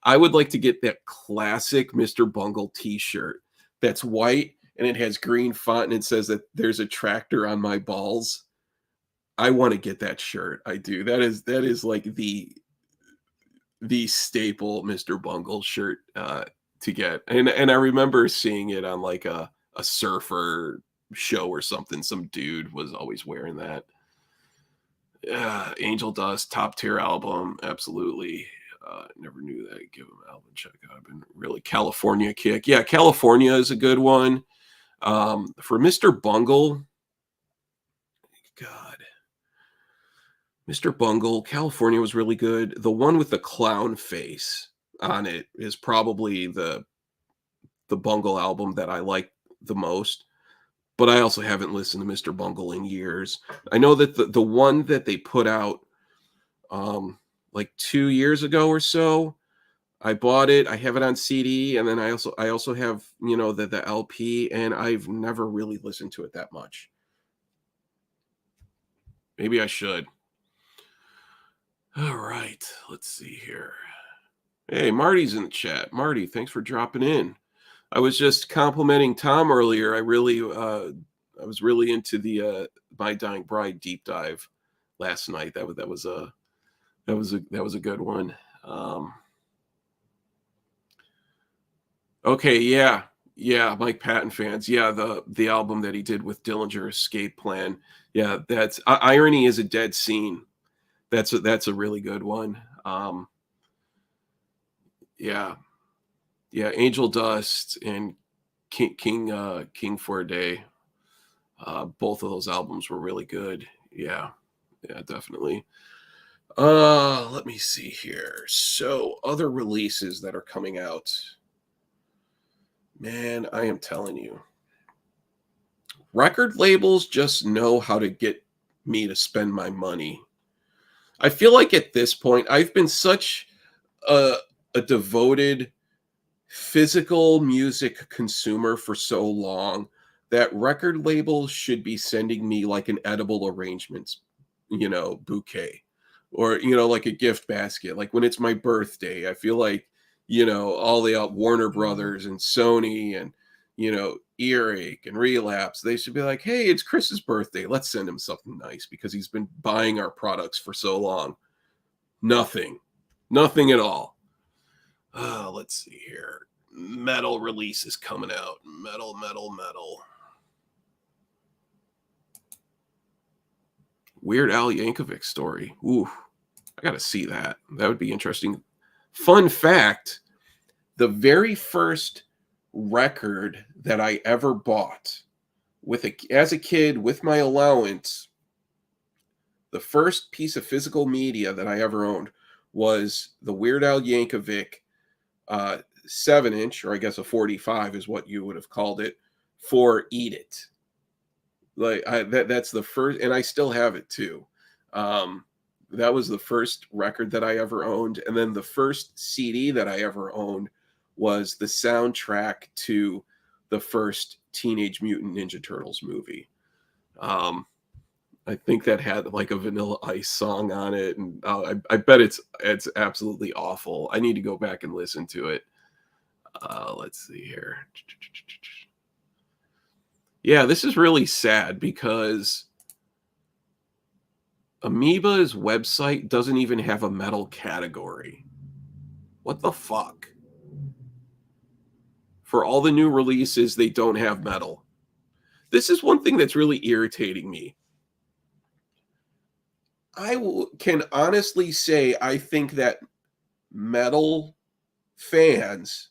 I would like to get that classic Mr. Bungle T-shirt that's white and it has green font and it says that there's a tractor on my balls. I want to get that shirt. I do. That is like the staple Mr. Bungle shirt to get. And I remember seeing it on like a surfer show or something. Some dude was always wearing that. Angel Dust, top tier album, absolutely. Never knew that. Give him an album check out. I've been really California kick. Yeah, California is a good one. For Mr. Bungle, God, Mr. Bungle, California was really good. The one with the clown face on it is probably the Bungle album that I like the most. But I also haven't listened to Mr. Bungle in years. I know that the one that they put out like 2 years ago or so. I bought it. I have it on CD, and then I also have the LP, and I've never really listened to it that much. Maybe I should. All right, let's see here. Hey, Marty's in the chat. Marty, thanks for dropping in. I was just complimenting Tom earlier. I was really into the My Dying Bride deep dive last night. That was a good one. Okay, yeah. Yeah, Mike Patton fans. Yeah, the album that he did with Dillinger, Escape Plan. Yeah, that's Irony is a Dead Scene. That's a really good one. Yeah. Yeah, Angel Dust and King for a Day. Both of those albums were really good. Yeah. Yeah, definitely. Let me see here. So, other releases that are coming out. Man, I am telling you. Record labels just know how to get me to spend my money. I feel like at this point, I've been such a, a devoted physical music consumer for so long that record labels should be sending me like an edible arrangements, bouquet or like a gift basket. Like when it's my birthday, I feel like all the Warner Brothers and Sony and Earache and Relapse, they should be like, hey, it's Chris's birthday, let's send him something nice because he's been buying our products for so long. Nothing, nothing at all. Let's see here. Metal release is coming out. Metal, metal, metal. Weird Al Yankovic story. Ooh, I gotta see that. That would be interesting. Fun fact: the very first record that I ever bought as a kid with my allowance, the first piece of physical media that I ever owned was the Weird Al Yankovic 7-inch, or I guess a 45 is what you would have called it, for Eat It. Like that's the first, and I still have it too. That was the first record that I ever owned, and then the first CD that I ever owned was the soundtrack to the first Teenage Mutant Ninja Turtles movie. I think that had like a Vanilla Ice song on it, and I bet it's absolutely awful. I need to go back and listen to it. Let's see here. Yeah, this is really sad because Amoeba's website doesn't even have a metal category. What the fuck? For all the new releases, they don't have metal. This is one thing that's really irritating me. Can honestly say I think that metal fans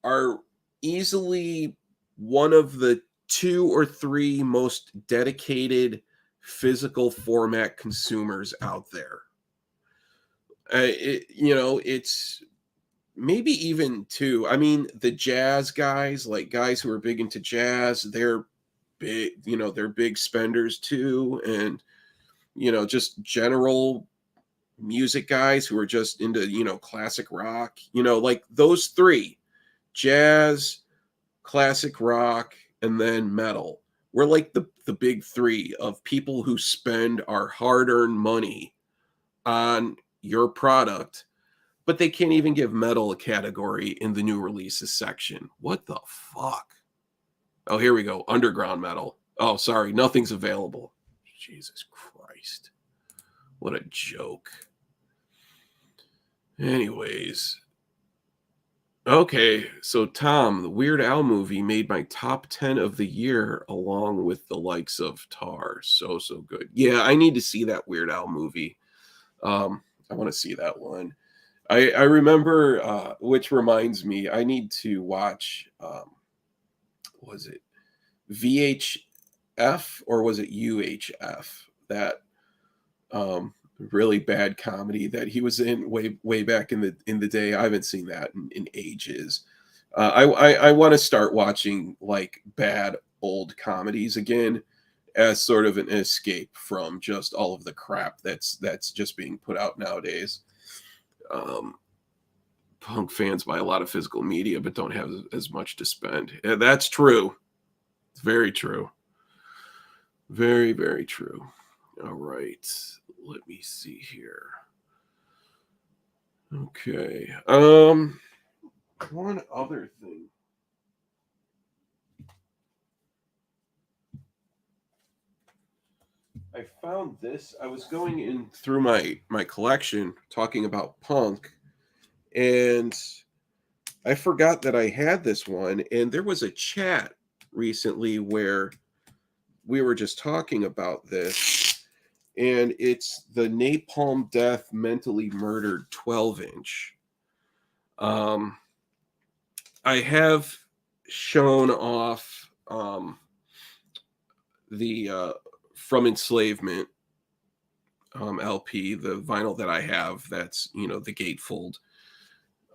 are easily one of the 2 or 3 most dedicated physical format consumers out there. It's maybe even 2. I mean, the jazz guys, like guys who are big into jazz, they're big, they're big spenders too. And, just general music guys who are just into, classic rock, like those 3, jazz, classic rock, and then metal. We're like the big 3 of people who spend our hard-earned money on your product, but they can't even give metal a category in the new releases section. What the fuck? Oh, here we go. Underground metal. Oh, sorry. Nothing's available. Jesus Christ. What a joke. Anyways. Okay, so Tom, the Weird Al movie made my top 10 of the year along with the likes of Tar. So good. Yeah, I need to see that Weird Al movie. I want to see that one. I remember, which reminds me, I need to watch, was it VHF or was it UHF? That really bad comedy that he was in way back in the day. I haven't seen that in ages. I want to start watching like bad old comedies again as sort of an escape from just all of the crap that's just being put out nowadays. Punk fans buy a lot of physical media but don't have as much to spend. Yeah, that's true. It's very true. Very, very true. All right. Let me see here. Okay. One other thing. I found this. I was going in through my collection talking about punk, and I forgot that I had this one, and there was a chat recently where we were just talking about this, and it's the Napalm Death Mentally Murdered 12-inch. I have shown off the From Enslavement LP, the vinyl that I have, that's the gatefold,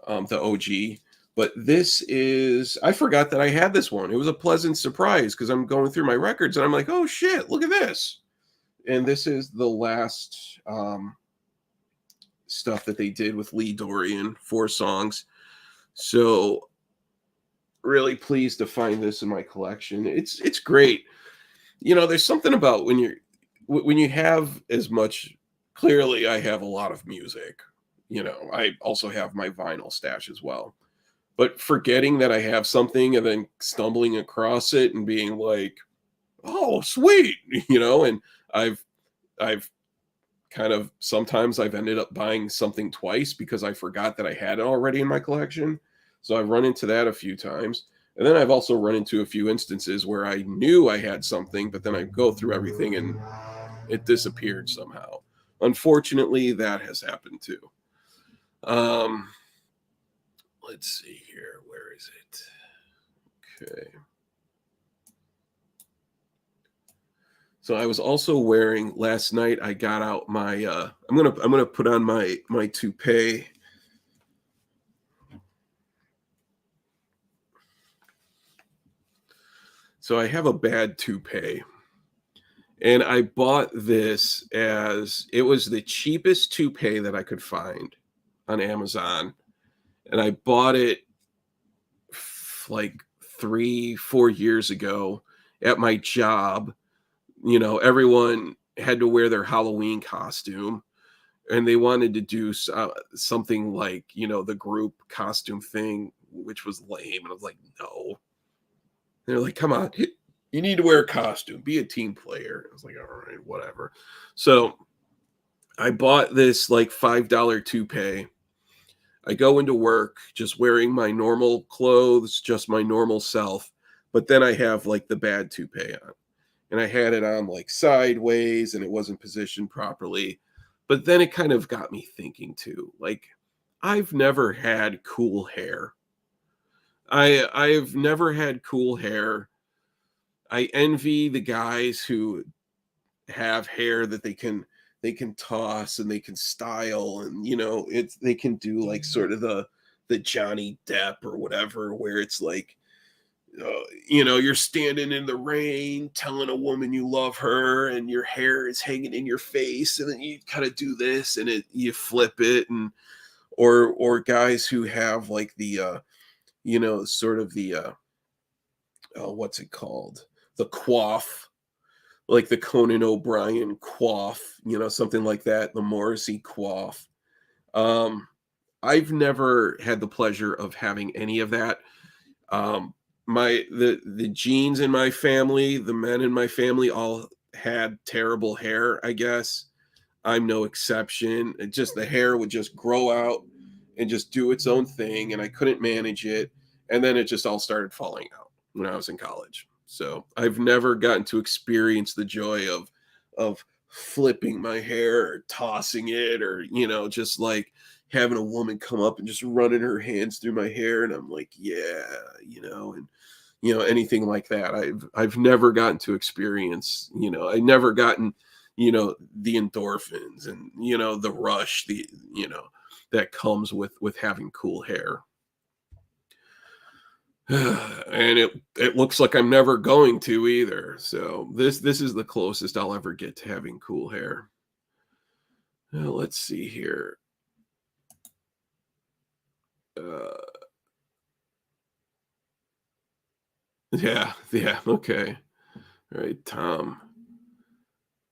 the OG. But this is, I forgot that I had this one. It was a pleasant surprise because I'm going through my records and I'm like, oh shit, look at this. And this is the last stuff that they did with Lee Dorian, 4 songs. So really pleased to find this in my collection. It's great. There's something about when you have as much clearly I have a lot of music. I also have my vinyl stash as well. But forgetting that I have something and then stumbling across it and being like, "Oh, sweet," and I've I've kind of sometimes I've ended up buying something twice because I forgot that I had it already in my collection. So I've run into that a few times. And then I've also run into a few instances where I knew I had something, but then I go through everything and it disappeared somehow. Unfortunately, that has happened too. Um, let's see here. Where is it? Okay. So I was also wearing last night. I got out my. I'm gonna put on my toupee. So I have a bad toupee, and I bought this as it was the cheapest toupee that I could find on Amazon, and I bought it like 3, 4 years ago at my job. Everyone had to wear their Halloween costume, and they wanted to do something like the group costume thing, which was lame. And I was like, no. They're like, come on, you need to wear a costume, be a team player. I was like, all right, whatever. So I bought this like $5 toupee. I go into work just wearing my normal clothes, just my normal self, but then I have like the bad toupee on. And I had it on like sideways and it wasn't positioned properly. But then it kind of got me thinking too. Like, I've never had cool hair. I've never had cool hair. I envy the guys who have hair that they can toss and they can style, and it's they can do like sort of the Johnny Depp or whatever, where it's like you're standing in the rain telling a woman you love her and your hair is hanging in your face, and then you kind of do this and you flip it, and or guys who have like the sort of the what's it called, the coif, like the Conan O'Brien coif, something like that, the Morrissey coif. um I've never had the pleasure of having any of that. The genes in my family, the men in my family all had terrible hair, I guess. I'm no exception. It just the hair would just grow out and just do its own thing, and I couldn't manage it. And then it just all started falling out when I was in college. So I've never gotten to experience the joy of flipping my hair or tossing it, or just like having a woman come up and just running her hands through my hair, and I'm like, yeah, and anything like that. I've never gotten to experience. I never gotten the endorphins and the rush, that comes with having cool hair. And it looks like I'm never going to either. So this is the closest I'll ever get to having cool hair. Let's see here. Uh, yeah, okay. All right, Tom.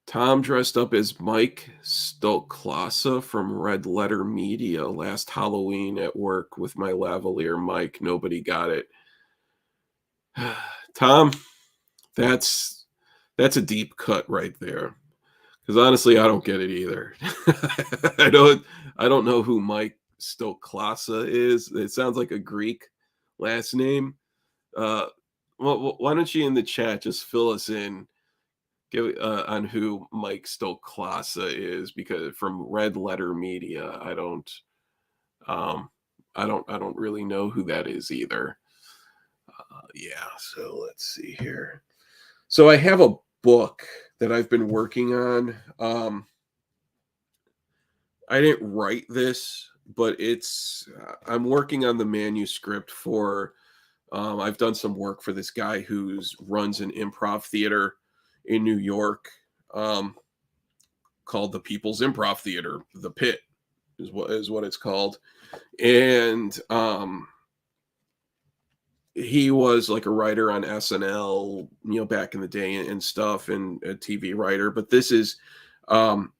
Tom dressed up as Mike Stoklasa from Red Letter Media last Halloween at work with my lavalier Mike. Nobody got it. Tom, that's that's a deep cut right there. Because honestly, I don't get it either. I don't I don't know who Mike Stoklasa is. It sounds like a Greek last name. Uh, why don't you in the chat just fill us in, give on who Mike Stoklasa is, because from Red Letter Media, um I don't really know who that is either. Yeah, so let's see here. So I have a book that I've been working on. I didn't write this, but I'm working on the manuscript for. I've done some work for this guy who's runs an improv theater in New York, um, called the People's Improv Theater. The Pit is what it's called, and he was like a writer on SNL, back in the day and stuff, and a TV writer. But this is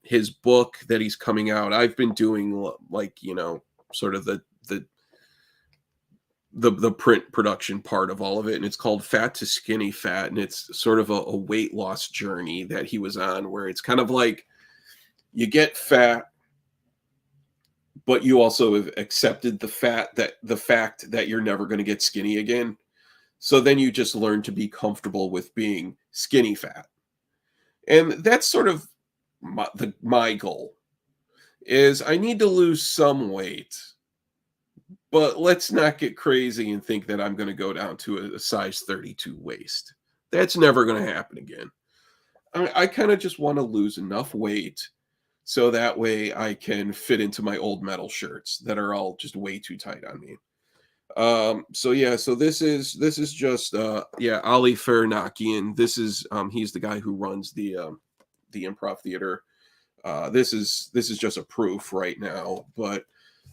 His book that he's coming out, I've been doing like, sort of the print production part of all of it, and it's called Fat to Skinny Fat, and it's sort of a weight loss journey that he was on, where it's kind of like you get fat, but you also have accepted the fact that you're never going to get skinny again. So then you just learn to be comfortable with being skinny fat. And that's sort of my goal is I need to lose some weight, but let's not get crazy and think that I'm going to go down to a size 32 waist. That's never going to happen again. I kind of just want to lose enough weight so that way I can fit into my old metal shirts that are all just way too tight on me. So yeah, so this is just yeah, Ali Farnakian. He's the guy who runs the improv theater. This is just a proof right now, but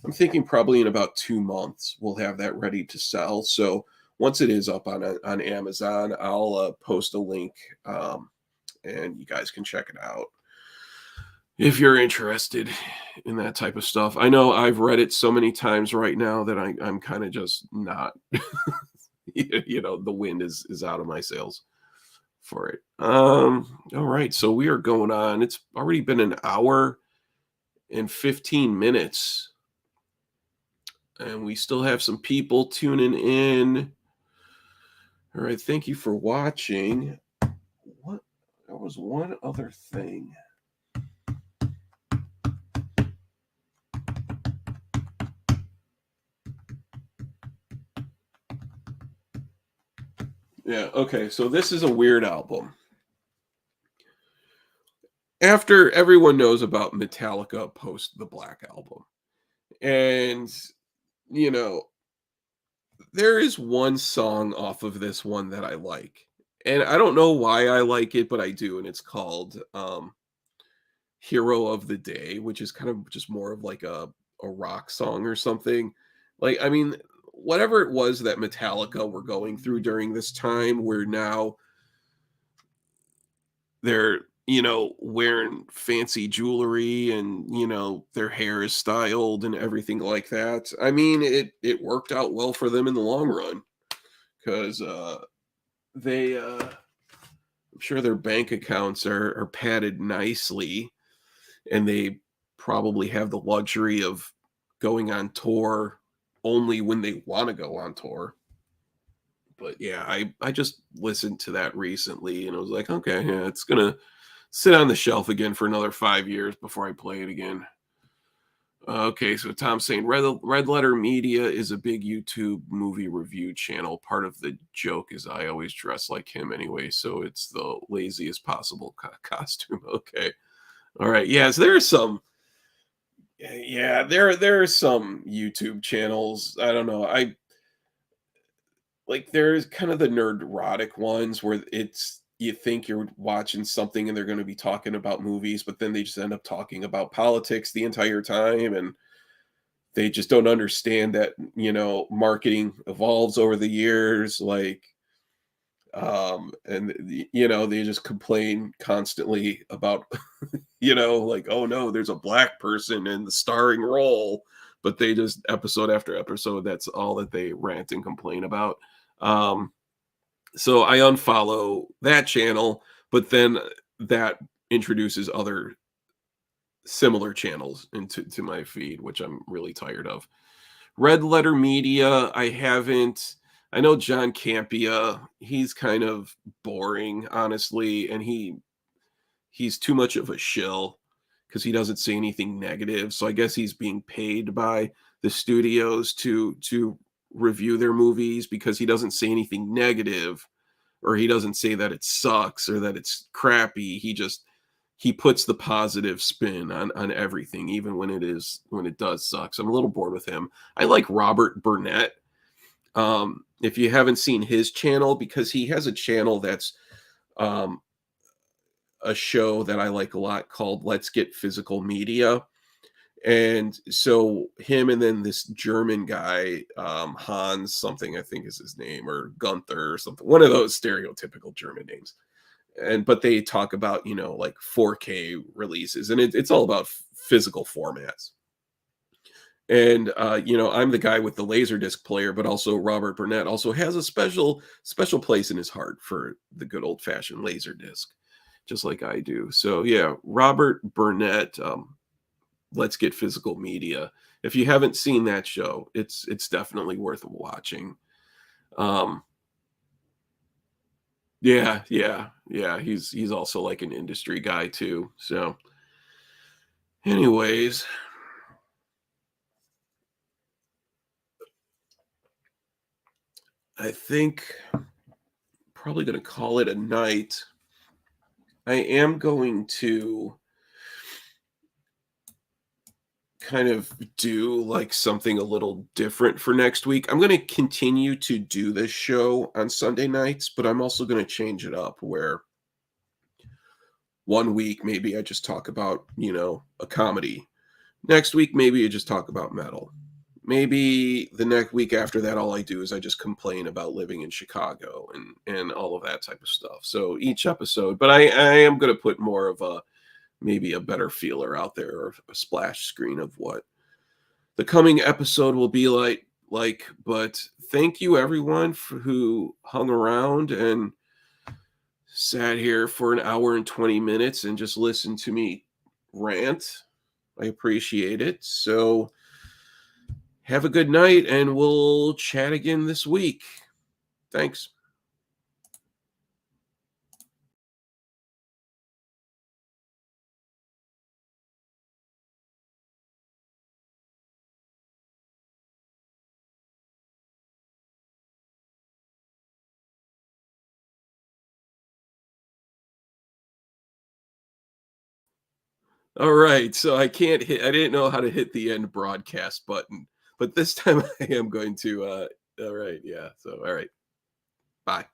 I'm thinking probably in about 2 months we'll have that ready to sell. So once it is up on Amazon, I'll post a link, and you guys can check it out if you're interested in that type of stuff. I know I've read it so many times right now that I'm kind of just not, the wind is out of my sails for it. All right, so we are going on. It's already been an hour and 15 minutes, and we still have some people tuning in. All right, thank you for watching. What? There was one other thing. Yeah, okay, so this is a weird album. After everyone knows about Metallica post the Black Album, and you know, there is one song off of this one that I like. And I don't know why I like it, but I do, and it's called Hero of the Day, which is kind of just more of like a rock song or something. Like, I mean, whatever it was that Metallica were going through during this time, where now they're, wearing fancy jewelry, and, their hair is styled and everything like that. I mean, it worked out well for them in the long run, because they I'm sure their bank accounts are padded nicely, and they probably have the luxury of going on tour only when they want to go on tour. But yeah, I just listened to that recently, and I was like, okay, yeah, it's gonna sit on the shelf again for another 5 years before I play it again. Okay, so Tom's saying Red Letter Media is a big YouTube movie review channel. Part of the joke is I always dress like him anyway, so it's the laziest possible costume. Okay, all right. Yes, there's some. Yeah, there are some YouTube channels. I don't know. I like there's kind of the nerdrotic ones where it's you think you're watching something and they're going to be talking about movies, but then they just end up talking about politics the entire time, and they just don't understand that, marketing evolves over the years, like, and they just complain constantly about, like, oh no, there's a black person in the starring role, but they just episode after episode, that's all that they rant and complain about. um so I unfollow that channel, but then that introduces other similar channels into my feed, which I'm really tired of. Red Letter Media, I haven't. I know John Campia, he's kind of boring, honestly, and he's too much of a shill because he doesn't say anything negative. So I guess he's being paid by the studios to review their movies because he doesn't say anything negative, or he doesn't say that it sucks or that it's crappy. He puts the positive spin on everything, even when it does suck. So I'm a little bored with him. I like Robert Burnett. If you haven't seen his channel, because he has a channel that's um, a show that I like a lot called Let's Get Physical Media. And so him and then this German guy, Hans something, I think is his name, or Gunther or something, one of those stereotypical German names. And but they talk about, like 4K releases, and it's all about physical formats. And I'm the guy with the laser disc player, but also Robert Burnett also has a special place in his heart for the good old fashioned laser disc, just like I do. So yeah, Robert Burnett, Let's Get Physical Media. If you haven't seen that show, it's definitely worth watching. Um, yeah, yeah, yeah. He's also like an industry guy too. So, anyways, I think probably going to call it a night. I am going to kind of do like something a little different for next week. I'm going to continue to do this show on Sunday nights, but I'm also going to change it up where one week maybe I just talk about, a comedy. Next week maybe I just talk about metal. Maybe the next week after that all I do is I just complain about living in Chicago and all of that type of stuff. So each episode, but I am going to put more of a maybe a better feeler out there or a splash screen of what the coming episode will be like. But thank you everyone who hung around and sat here for an hour and 20 minutes and just listened to me rant. I appreciate it. So have a good night and we'll chat again this week. Thanks. All right. So I didn't know how to hit the end broadcast button, but this time I am going to all right, yeah. So all right. Bye.